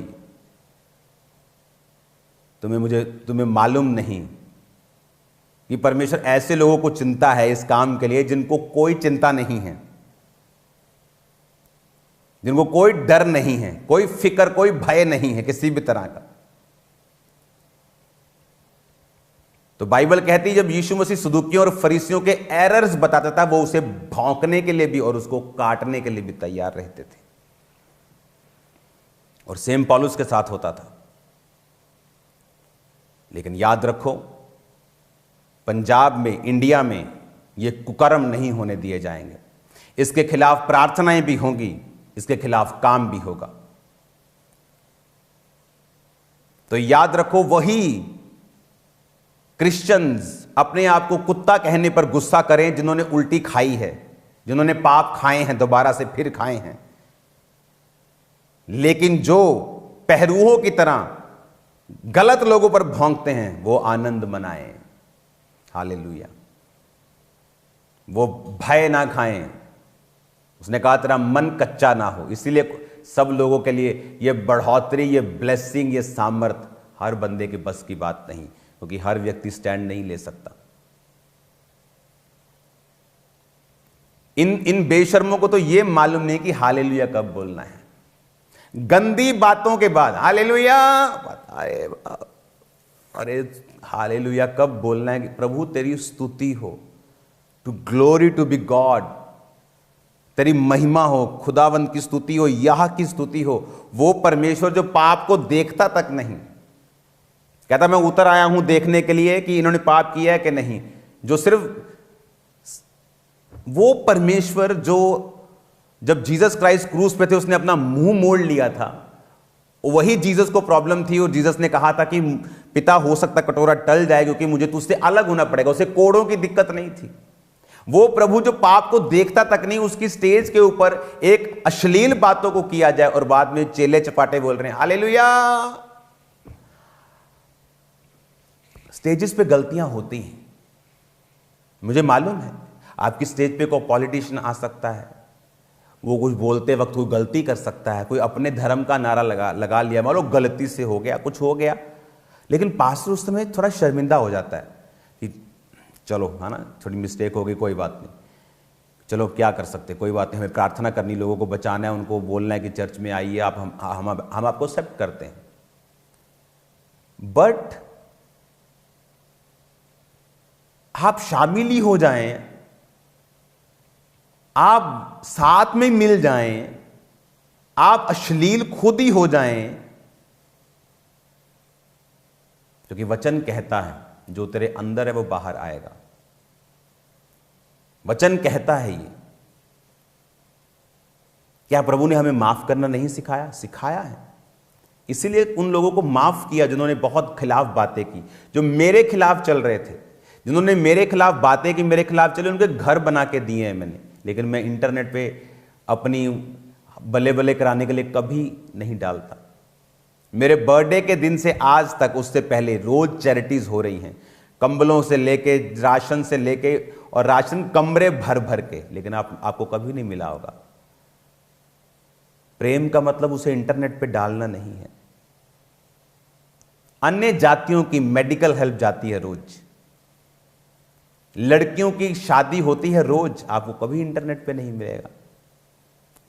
Speaker 1: तुम्हें मालूम नहीं कि परमेश्वर ऐसे लोगों को चिंता है इस काम के लिए जिनको कोई चिंता नहीं है, जिनको कोई डर नहीं है, कोई फिक्र, कोई भय नहीं है किसी भी तरह का। तो बाइबल कहती है जब यीशु मसीह सदूकियों और फरीसियों के एरर्स बताता था, वो उसे भौंकने के लिए भी और उसको काटने के लिए भी तैयार रहते थे। और सेम पौलुस के साथ होता था। लेकिन याद रखो, पंजाब में, इंडिया में ये कुकर्म नहीं होने दिए जाएंगे। इसके खिलाफ प्रार्थनाएं भी होंगी, इसके खिलाफ काम भी होगा। तो याद रखो, वही क्रिश्चियंस अपने आप को कुत्ता कहने पर गुस्सा करें जिन्होंने उल्टी खाई है, जिन्होंने पाप खाए हैं, दोबारा से फिर खाए हैं, लेकिन जो पहरुओं की तरह गलत लोगों पर भौंकते हैं वो आनंद मनाएं। हालेलुया। वो भय ना खाएं। उसने कहा तेरा मन कच्चा ना हो। इसीलिए सब लोगों के लिए ये बढ़ोतरी, ये ब्लेसिंग, ये सामर्थ हर बंदे के बस की बात नहीं, क्योंकि हर व्यक्ति स्टैंड नहीं ले सकता। इन बेशर्मों को तो ये मालूम नहीं कि हालेलुया कब बोलना है। गंदी बातों के बाद हालेलुया, अरे हालेलुया कब बोलना है कि प्रभु तेरी स्तुति हो, to glory to be God, तेरी महिमा हो, खुदावंत की स्तुति हो, यह की स्तुति हो। वो परमेश्वर जो पाप को देखता तक नहीं, कहता मैं उतर आया हूं देखने के लिए कि इन्होंने पाप किया है कि नहीं। जो सिर्फ वो परमेश्वर जो जब जीसस क्राइस्ट क्रूस पे थे उसने अपना मुंह मोड़ लिया था, वही जीसस को प्रॉब्लम थी और जीसस ने कहा था कि पिता हो सकता कटोरा टल जाए क्योंकि मुझे तुझसे अलग होना पड़ेगा। उसे कोड़ों की दिक्कत नहीं थी। वो प्रभु जो पाप को देखता तक नहीं, उसकी स्टेज के ऊपर एक अश्लील बातों को किया जाए और बाद में चेले चपाटे बोल रहे हैं हालेलुया। स्टेजेस पे गलतियां होती हैं, मुझे मालूम है। आपकी स्टेज पे कोई पॉलिटिशियन आ सकता है, वो कुछ बोलते वक्त कोई गलती कर सकता है, कोई अपने धर्म का नारा लगा लिया, मान लो गलती से हो गया, कुछ हो गया, लेकिन पास्टर उस समय थोड़ा शर्मिंदा हो जाता है कि चलो है ना, थोड़ी मिस्टेक हो गई, कोई बात नहीं, चलो क्या कर सकते, कोई बात नहीं, हमें प्रार्थना करनी, लोगों को बचाना है, उनको बोलना है कि चर्च में आइए आप, हम आपको एक्सेप्ट करते हैं। बट आप शामिल ही हो जाएं, आप साथ में मिल जाएं, आप अश्लील खुद ही हो जाएं, क्योंकि वचन कहता है जो तेरे अंदर है वो बाहर आएगा। वचन कहता है ये। क्या प्रभु ने हमें माफ करना नहीं सिखाया? सिखाया है। इसीलिए उन लोगों को माफ किया जिन्होंने बहुत खिलाफ बातें की, जो मेरे खिलाफ चल रहे थे, जिन्होंने मेरे खिलाफ बातें की, मेरे खिलाफ चले, उनके घर बना के दिए हैं मैंने। लेकिन मैं इंटरनेट पे अपनी बल्ले बल्ले कराने के लिए कभी नहीं डालता। मेरे बर्थडे के दिन से आज तक, उससे पहले रोज चैरिटीज हो रही हैं, कंबलों से लेके, राशन से लेके, और राशन कमरे भर भर के, लेकिन आपको कभी नहीं मिला होगा। प्रेम का मतलब उसे इंटरनेट पे डालना नहीं है। अन्य जातियों की मेडिकल हेल्प जाती है रोज, लड़कियों की शादी होती है रोज, आपको कभी इंटरनेट पे नहीं मिलेगा।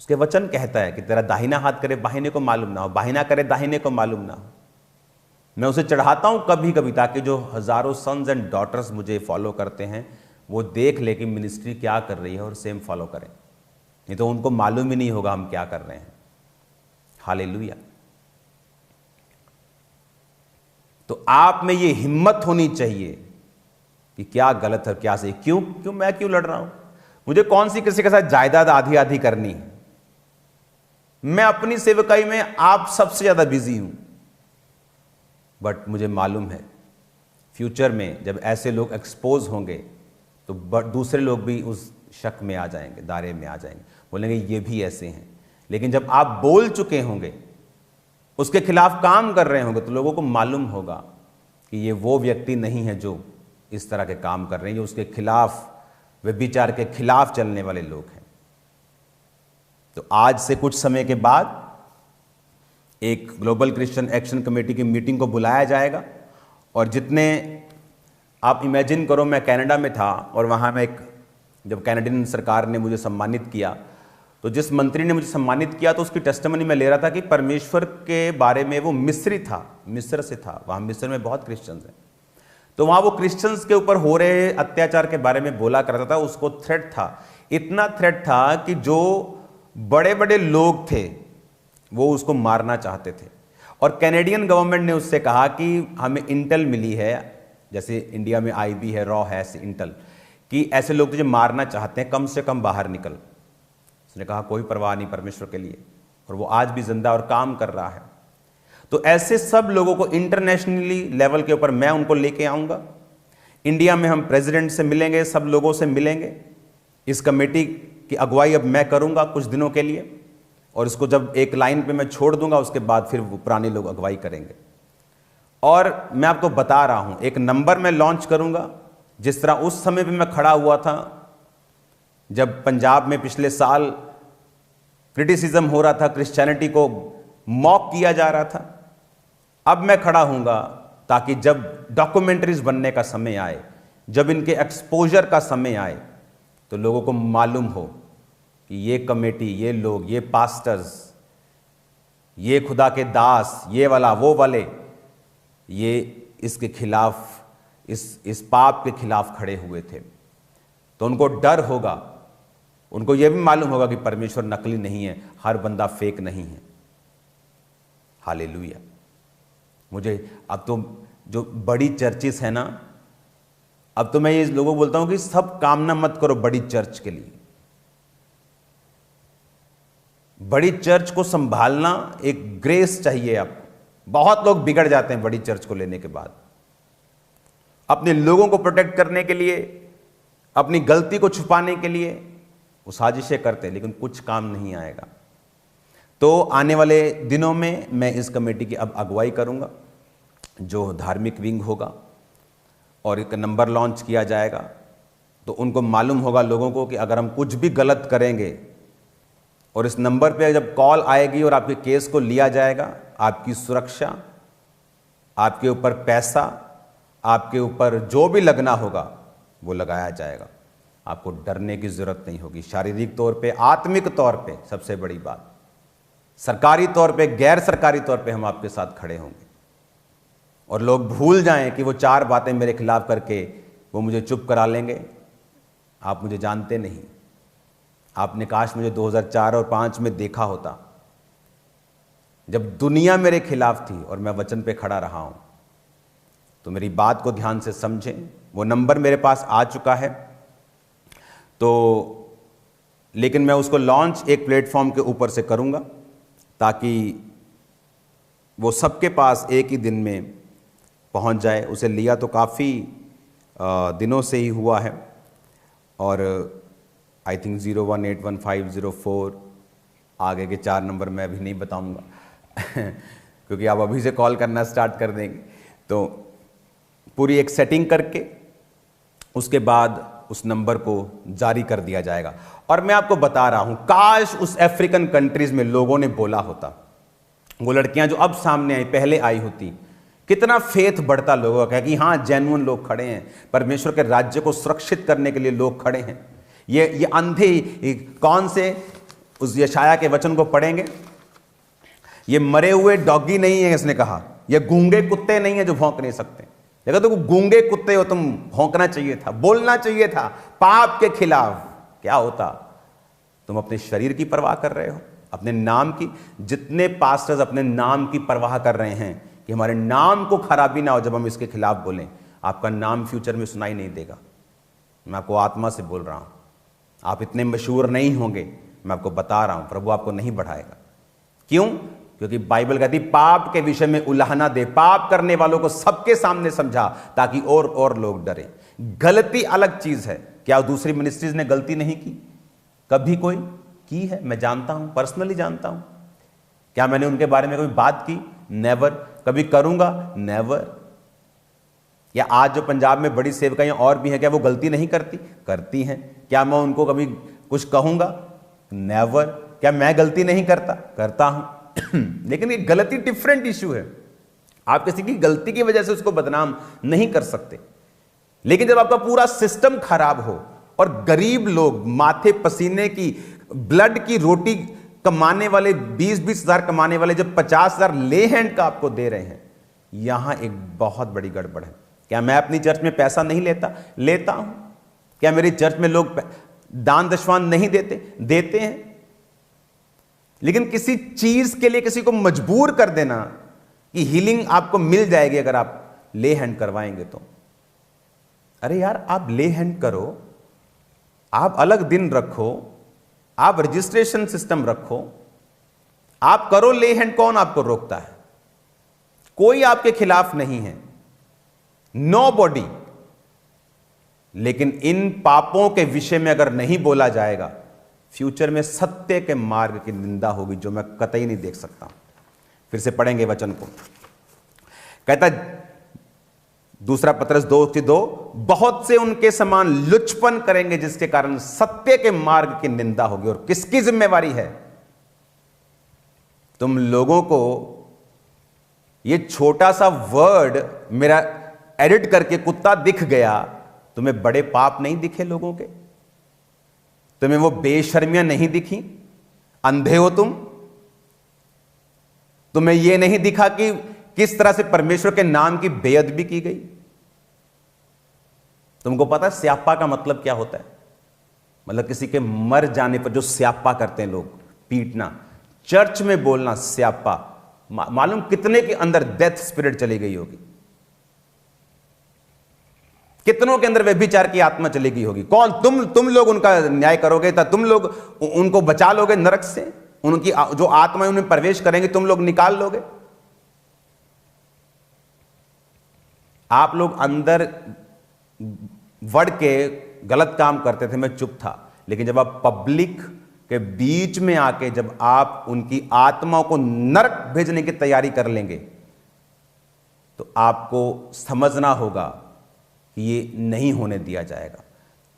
Speaker 1: उसके वचन कहता है कि तेरा दाहिना हाथ करे बाहिने को मालूम ना हो, बाहिना करे दाहिने को मालूम ना हो। मैं उसे चढ़ाता हूं कभी कभी, ताकि जो हजारों सन्स एंड डॉटर्स मुझे फॉलो करते हैं वो देख ले कि मिनिस्ट्री क्या कर रही है और सेम फॉलो करें, नहीं तो उनको मालूम ही नहीं होगा हम क्या कर रहे हैं। हालेलुया। तो आप में ये हिम्मत होनी चाहिए कि क्या गलत है क्या सही। क्यों मैं क्यों लड़ रहा हूं? मुझे कौन सी किसी के साथ जायदाद आधी आधी करनी है? मैं अपनी सेवकाई में आप सबसे ज्यादा बिजी हूं। बट मुझे मालूम है फ्यूचर में जब ऐसे लोग एक्सपोज होंगे तो दूसरे लोग भी उस शक में आ जाएंगे, दायरे में आ जाएंगे, बोलेंगे ये भी ऐसे हैं। लेकिन जब आप बोल चुके होंगे, उसके खिलाफ काम कर रहे होंगे, तो लोगों को मालूम होगा कि ये वो व्यक्ति नहीं है जो इस तरह के काम कर रहे हैं, ये उसके खिलाफ, व्यभिचार के खिलाफ चलने वाले लोग हैं। तो आज से कुछ समय के बाद एक ग्लोबल क्रिश्चियन एक्शन कमेटी की मीटिंग को बुलाया जाएगा, और जितने आप इमेजिन करो, मैं कनाडा में था और वहाँ में जब कैनेडियन सरकार ने मुझे सम्मानित किया, तो जिस मंत्री ने मुझे सम्मानित किया तो उसकी टेस्टिमनी मैं ले रहा था कि परमेश्वर के बारे में, वो मिस्री था, मिस्र से था, वहाँ मिस्र में बहुत क्रिश्चियंस हैं, तो वहाँ वो क्रिश्चियंस के ऊपर हो रहे अत्याचार के बारे में बोला करता था। उसको थ्रेट था, इतना थ्रेट था कि जो बड़े बड़े लोग थे वो उसको मारना चाहते थे। और कैनेडियन गवर्नमेंट ने उससे कहा कि हमें इंटेल मिली है, जैसे इंडिया में आईबी है, रॉ है, इंटेल, कि ऐसे लोग तुझे मारना चाहते हैं, कम से कम बाहर निकल। उसने कहा कोई परवाह नहीं परमेश्वर के लिए, और वो आज भी जिंदा और काम कर रहा है। तो ऐसे सब लोगों को इंटरनेशनली लेवल के ऊपर मैं उनको लेके आऊंगा। इंडिया में हम प्रेसिडेंट से मिलेंगे, सब लोगों से मिलेंगे। इस कमेटी की अगुवाई अब मैं करूंगा कुछ दिनों के लिए, और इसको जब एक लाइन पे मैं छोड़ दूंगा, उसके बाद फिर वो पुराने लोग अगुवाई करेंगे। और मैं आपको बता रहा हूं, एक नंबर मैं लॉन्च करूंगा, जिस तरह उस समय पे मैं खड़ा हुआ था जब पंजाब में पिछले साल क्रिटिसिज्म हो रहा था, क्रिश्चियनिटी को मॉक किया जा रहा था। अब मैं खड़ा हूंगा ताकि जब डॉक्यूमेंट्रीज बनने का समय आए, जब इनके एक्सपोजर का समय आए, तो लोगों को मालूम हो कि ये कमेटी, ये लोग, ये पास्टर्स, ये खुदा के दास, ये वाला वो वाले, ये इसके खिलाफ, इस पाप के खिलाफ खड़े हुए थे। तो उनको डर होगा, उनको यह भी मालूम होगा कि परमेश्वर नकली नहीं है, हर बंदा फेक नहीं है। हालेलुया। मुझे अब तो जो बड़ी चर्चिस है ना, अब तो मैं ये लोगों को बोलता हूं कि सब कामना मत करो बड़ी चर्च के लिए। बड़ी चर्च को संभालना एक ग्रेस चाहिए आपको। बहुत लोग बिगड़ जाते हैं बड़ी चर्च को लेने के बाद। अपने लोगों को प्रोटेक्ट करने के लिए, अपनी गलती को छुपाने के लिए वो साजिशें करते हैं, लेकिन कुछ काम नहीं आएगा। तो आने वाले दिनों में मैं इस कमेटी की अब अगुवाई करूंगा, जो धार्मिक विंग होगा, और एक नंबर लॉन्च किया जाएगा। तो उनको मालूम होगा लोगों को कि अगर हम कुछ भी गलत करेंगे और इस नंबर पे जब कॉल आएगी और आपके केस को लिया जाएगा, आपकी सुरक्षा, आपके ऊपर पैसा, आपके ऊपर जो भी लगना होगा वो लगाया जाएगा। आपको डरने की जरूरत नहीं होगी, शारीरिक तौर पे, आत्मिक तौर पे, सबसे बड़ी बात सरकारी तौर पे, गैर सरकारी तौर पे हम आपके साथ खड़े होंगे। और लोग भूल जाएं कि वो 4 बातें मेरे खिलाफ करके वो मुझे चुप करा लेंगे। आप मुझे जानते नहीं। आपने काश मुझे 2004 और 5 में देखा होता, जब दुनिया मेरे खिलाफ थी और मैं वचन पे खड़ा रहा हूं। तो मेरी बात को ध्यान से समझें। वो नंबर मेरे पास आ चुका है, तो लेकिन मैं उसको लॉन्च एक प्लेटफॉर्म के ऊपर से करूंगा, ताकि वो सबके पास एक ही दिन में पहुंच जाए। उसे लिया तो काफ़ी दिनों से ही हुआ है, और आई थिंक 018150 आगे के 4 नंबर मैं अभी नहीं बताऊंगा क्योंकि आप अभी से कॉल करना स्टार्ट कर देंगे। तो पूरी एक सेटिंग करके उसके बाद उस नंबर को जारी कर दिया जाएगा। और मैं आपको बता रहा हूं, काश उस अफ्रीकन कंट्रीज में लोगों ने बोला होता, वो लड़कियां जो अब सामने आई पहले आई होती, कितना फेथ बढ़ता लोगों का कि हाँ जेन्युइन लोग खड़े हैं, परमेश्वर के राज्य को सुरक्षित करने के लिए लोग खड़े हैं। ये अंधे कौन से उस यशाया के वचन को पढ़ेंगे, ये मरे हुए डॉगी नहीं है, इसने कहा, ये गूंगे कुत्ते नहीं है जो भौंक नहीं सकते। देखो तो गूंगे कुत्ते हो तुम, भौंकना चाहिए था, बोलना चाहिए था पाप के खिलाफ। क्या होता? तुम अपने शरीर की परवाह कर रहे हो, अपने नाम की। जितने पास्टर्स अपने नाम की परवाह कर रहे हैं कि हमारे नाम को खराबी ना हो जब हम इसके खिलाफ बोलें, आपका नाम फ्यूचर में सुनाई नहीं देगा। मैं आपको आत्मा से बोल रहा हूं, आप इतने मशहूर नहीं होंगे। मैं आपको बता रहा हूं, प्रभु आपको नहीं बढ़ाएगा। क्यों? क्योंकि बाइबल कहती पाप के विषय में उलाहना दे, पाप करने वालों को सबके सामने समझा, ताकि और लोग डरें। गलती अलग चीज है। क्या दूसरी मिनिस्ट्रीज ने गलती नहीं की? कभी कोई की है? मैं जानता हूं, पर्सनली जानता हूं। क्या मैंने उनके बारे में कभी बात की? नेवर। कभी करूंगा? नेवर। या आज जो पंजाब में बड़ी सेवकाएं और भी हैं, क्या वो गलती नहीं करती? करती हैं। क्या मैं उनको कभी कुछ कहूंगा? नेवर। क्या मैं गलती नहीं करता? करता हूं लेकिन ये गलती डिफरेंट इश्यू है। आप किसी की गलती की वजह से उसको बदनाम नहीं कर सकते। लेकिन जब आपका पूरा सिस्टम खराब हो और गरीब लोग माथे पसीने की, ब्लड की रोटी कमाने वाले, 20-20 हजार कमाने वाले जब 50 हजार ले हैंड का आपको दे रहे हैं, यहां एक बहुत बड़ी गड़बड़ है। क्या मैं अपनी चर्च में पैसा नहीं लेता? लेता हूं। क्या मेरी चर्च में लोग दान दशवान नहीं देते? देते हैं। लेकिन किसी चीज के लिए किसी को मजबूर कर देना कि हीलिंग आपको मिल जाएगी अगर आप ले हैंड करवाएंगे तो, अरे यार आप ले हैंड करो, आप अलग दिन रखो, आप रजिस्ट्रेशन सिस्टम रखो, आप करो ले हैंड। कौन आपको रोकता है? कोई आपके खिलाफ नहीं है, नोबॉडी। लेकिन इन पापों के विषय में अगर नहीं बोला जाएगा, फ्यूचर में सत्य के मार्ग की निंदा होगी, जो मैं कतई नहीं देख सकता। फिर से पढ़ेंगे वचन को। कहता दूसरा पत्रस 2:2, बहुत से उनके समान लुचपन करेंगे जिसके कारण सत्य के मार्ग की निंदा होगी। और किसकी जिम्मेवारी है? तुम लोगों को ये छोटा सा वर्ड मेरा एडिट करके कुत्ता दिख गया, तुम्हें बड़े पाप नहीं दिखे लोगों के? तुम्हें वो बेशर्मियां नहीं दिखी? अंधे हो तुम? तुम्हें यह नहीं दिखा कि किस तरह से परमेश्वर के नाम की बेअदबी की गई? तुमको पता है स्यापा का मतलब क्या होता है? मतलब किसी के मर जाने पर जो स्यापा करते हैं लोग, पीटना, चर्च में बोलना स्यापा। मालूम कितने के अंदर डेथ स्पिरिट चली गई होगी। कितनों के अंदर व्यभिचार की आत्मा चली गई होगी? कौन? तुम लोग उनका न्याय करोगे? तुम लोग उनको बचा लोगे नरक से? उनकी जो आत्मा उनमें प्रवेश करेंगे तुम लोग निकाल लोगे? आप लोग अंदर बढ़ के गलत काम करते थे, मैं चुप था, लेकिन जब आप पब्लिक के बीच में आके जब आप उनकी आत्माओं को नरक भेजने की तैयारी कर लेंगे तो आपको समझना होगा कि ये नहीं होने दिया जाएगा,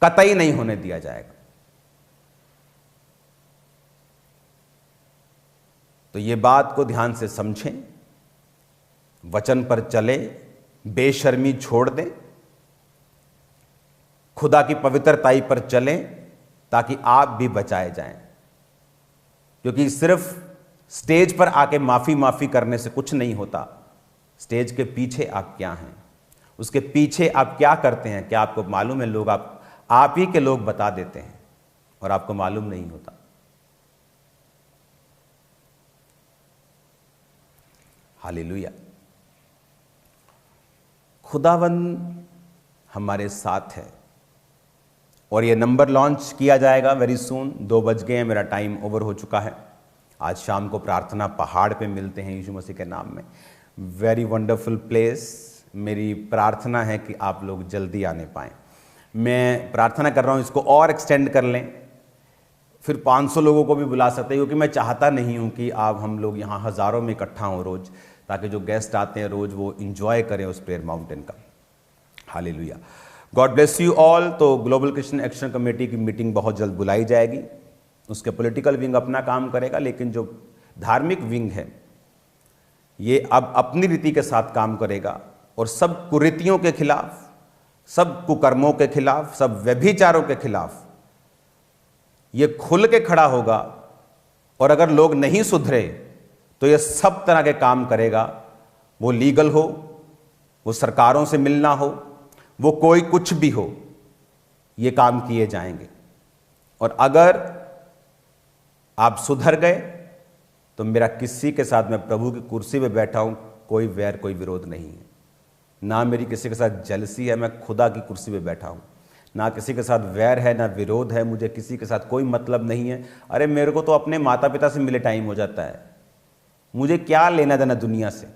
Speaker 1: कतई नहीं होने दिया जाएगा। तो ये बात को ध्यान से समझें, वचन पर चले, बेशर्मी छोड़ दें, खुदा की पवित्रताई पर चलें ताकि आप भी बचाए जाएं। क्योंकि सिर्फ स्टेज पर आके माफी करने से कुछ नहीं होता। स्टेज के पीछे आप क्या हैं, उसके पीछे आप क्या करते हैं, क्या आपको मालूम है? लोग आप ही के लोग बता देते हैं और आपको मालूम नहीं होता। हालेलुया। खुदावंद हमारे साथ है और ये नंबर लॉन्च किया जाएगा वेरी सून। 2 बज गए हैं, मेरा टाइम ओवर हो चुका है। आज शाम को प्रार्थना पहाड़ पे मिलते हैं यीशु मसीह के नाम में। Very wonderful place. मेरी प्रार्थना है कि आप लोग जल्दी आने पाएँ। मैं प्रार्थना कर रहा हूँ इसको और एक्सटेंड कर लें, फिर 500 लोगों को भी बुला सकते हैं, क्योंकि मैं चाहता नहीं हूँ कि आप हम लोग यहाँ हज़ारों में इकट्ठा हों रोज़, ताकि जो गेस्ट आते हैं रोज़ वो इंजॉय करें उस प्रेयर माउंटेन का। Hallelujah. God bless you all. तो ग्लोबल क्रिश्चियन एक्शन कमेटी की मीटिंग बहुत जल्द बुलाई जाएगी। उसके पॉलिटिकल विंग अपना काम करेगा, लेकिन जो धार्मिक विंग है ये अब अपनी रीति के साथ काम करेगा और सब कुरीतियों के खिलाफ, सब कुकर्मों के खिलाफ, सब व्यभिचारों के खिलाफ ये खुल के खड़ा होगा। और अगर लोग नहीं सुधरे तो ये सब तरह के काम करेगा, वो लीगल हो, वो सरकारों से मिलना हो, वो कोई कुछ भी हो, ये काम किए जाएंगे। और अगर आप सुधर गए तो मेरा किसी के साथ, मैं प्रभु की कुर्सी पे बैठा हूं, कोई वैर कोई विरोध नहीं है। ना मेरी किसी के साथ जलसी है, मैं खुदा की कुर्सी पे बैठा हूं। ना किसी के साथ वैर है, ना विरोध है, मुझे किसी के साथ कोई मतलब नहीं है। अरे मेरे को तो अपने माता पिता से मिले टाइम हो जाता है, मुझे क्या लेना देना दुनिया से।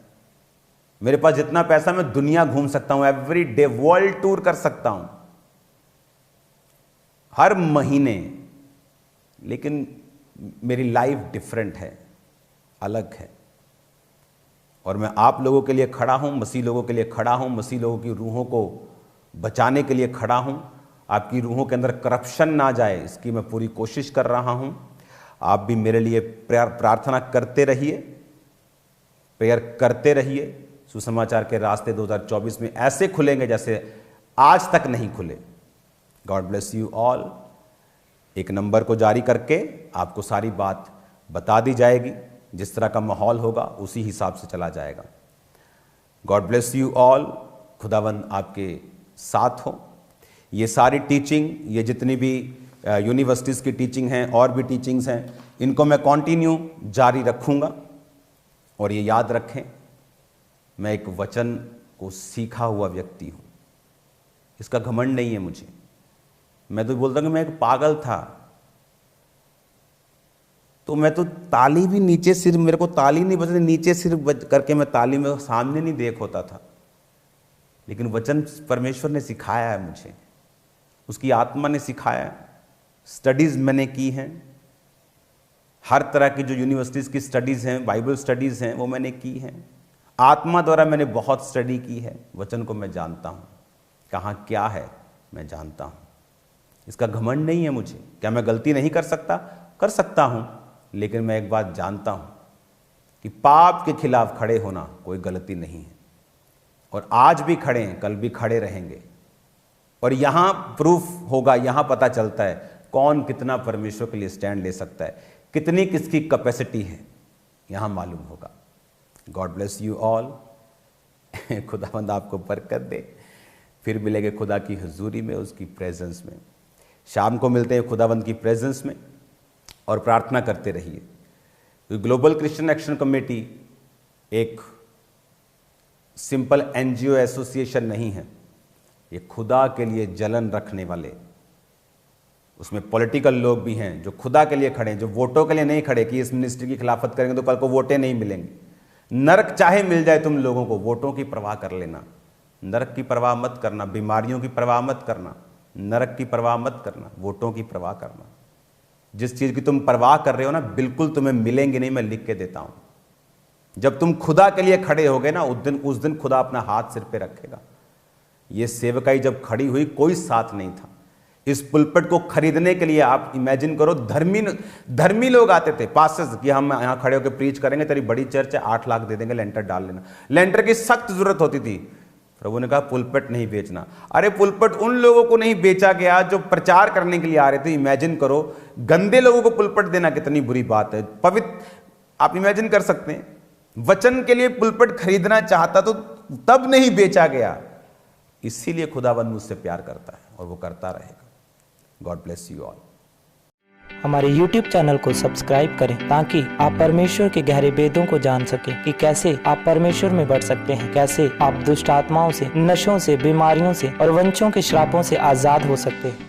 Speaker 1: मेरे पास जितना पैसा, मैं दुनिया घूम सकता हूं, एवरी डे वर्ल्ड टूर कर सकता हूं हर महीने, लेकिन मेरी लाइफ डिफरेंट है, अलग है। और मैं आप लोगों के लिए खड़ा हूं, मसीह लोगों के लिए खड़ा हूं, मसीह लोगों की रूहों को बचाने के लिए खड़ा हूं। आपकी रूहों के अंदर करप्शन ना जाए, इसकी मैं पूरी कोशिश कर रहा हूं। आप भी मेरे लिए प्रार्थना करते रहिए, प्रेयर करते रहिए। सुसमाचार के रास्ते 2024 में ऐसे खुलेंगे जैसे आज तक नहीं खुले। God bless you all. एक नंबर को जारी करके आपको सारी बात बता दी जाएगी, जिस तरह का माहौल होगा उसी हिसाब से चला जाएगा। God bless you all. खुदावंद आपके साथ हो। ये सारी टीचिंग, ये जितनी भी यूनिवर्सिटीज़ की टीचिंग हैं और भी टीचिंग्स हैं, इनको मैं कंटिन्यू जारी रखूँगा। और ये याद रखें, मैं एक वचन को सीखा हुआ व्यक्ति हूँ, इसका घमंड नहीं है मुझे। मैं तो बोलता हूँ कि मैं एक पागल था, तो मैं तो ताली भी नीचे सिर, मेरे को ताली नहीं बजती, नीचे सिर करके मैं ताली में सामने नहीं देख होता था। लेकिन वचन परमेश्वर ने सिखाया है मुझे, उसकी आत्मा ने सिखाया। स्टडीज़ मैंने की हैं, हर तरह की जो यूनिवर्सिटीज़ की स्टडीज़ हैं, बाइबल स्टडीज़ हैं, वो मैंने की हैं। आत्मा द्वारा मैंने बहुत स्टडी की है। वचन को मैं जानता हूँ, कहाँ क्या है मैं जानता हूँ। इसका घमंड नहीं है मुझे। क्या मैं गलती नहीं कर सकता? कर सकता हूँ, लेकिन मैं एक बात जानता हूँ कि पाप के खिलाफ खड़े होना कोई गलती नहीं है। और आज भी खड़े हैं, कल भी खड़े रहेंगे। और यहाँ प्रूफ होगा, यहाँ पता चलता है कौन कितना परमेश्वर के लिए स्टैंड ले सकता है, कितनी किसकी कैपेसिटी है, यहाँ मालूम होगा। God bless you all. खुदावंद आपको बरकत दे। फिर मिलेंगे खुदा की हुजूरी में, उसकी प्रेजेंस में। शाम को मिलते हैं खुदावंद की प्रेजेंस में, और प्रार्थना करते रहिए। ग्लोबल क्रिश्चियन एक्शन कमेटी एक सिंपल एनजीओ एसोसिएशन नहीं है। ये खुदा के लिए जलन रखने वाले, उसमें पॉलिटिकल लोग भी हैं जो खुदा के लिए खड़े हैं, जो वोटों के लिए नहीं खड़े कि इस मिनिस्ट्री की खिलाफत करेंगे तो कल को वोटें नहीं मिलेंगी। नरक चाहे मिल जाए तुम लोगों को, वोटों की परवाह कर लेना, नरक की परवाह मत करना, बीमारियों की परवाह मत करना, नरक की परवाह मत करना, वोटों की परवाह करना। जिस चीज की तुम परवाह कर रहे हो ना, बिल्कुल तुम्हें मिलेंगे नहीं, मैं लिख के देता हूं। जब तुम खुदा के लिए खड़े होगे ना, उस दिन खुदा अपना हाथ सिर पे रखेगा। ये सेवकाई जब खड़ी हुई, कोई साथ नहीं था। इस पुलपट को खरीदने के लिए आप इमेजिन करो, धर्मी लोग आते थे, पास्टर्स, कि हम यहां खड़े होकर प्रीच करेंगे, तेरी बड़ी चर्च है, 8 लाख दे देंगे, लेंटर डाल लेना। लेंटर की सख्त जरूरत होती थी। प्रभु ने कहा पुलपट नहीं बेचना। अरे पुलपट उन लोगों को नहीं बेचा गया जो प्रचार करने के लिए आ रहे थे। इमेजिन करो, गंदे लोगों को पुलपट देना कितनी बुरी बात है। पवित्र, आप इमेजिन कर सकते हैं, वचन के लिए पुलपट खरीदना चाहता तो तब नहीं बेचा गया। इसीलिए खुदावंद मुझसे प्यार करता है और वो करता रहेगा। God bless you all.
Speaker 3: हमारे YouTube चैनल को सब्सक्राइब करें ताकि आप परमेश्वर के गहरे वेदों को जान सकें कि कैसे आप परमेश्वर में बढ़ सकते हैं, कैसे आप दुष्ट आत्माओं से, नशों से, बीमारियों से और वंशों के श्रापों से आजाद हो सकते हैं।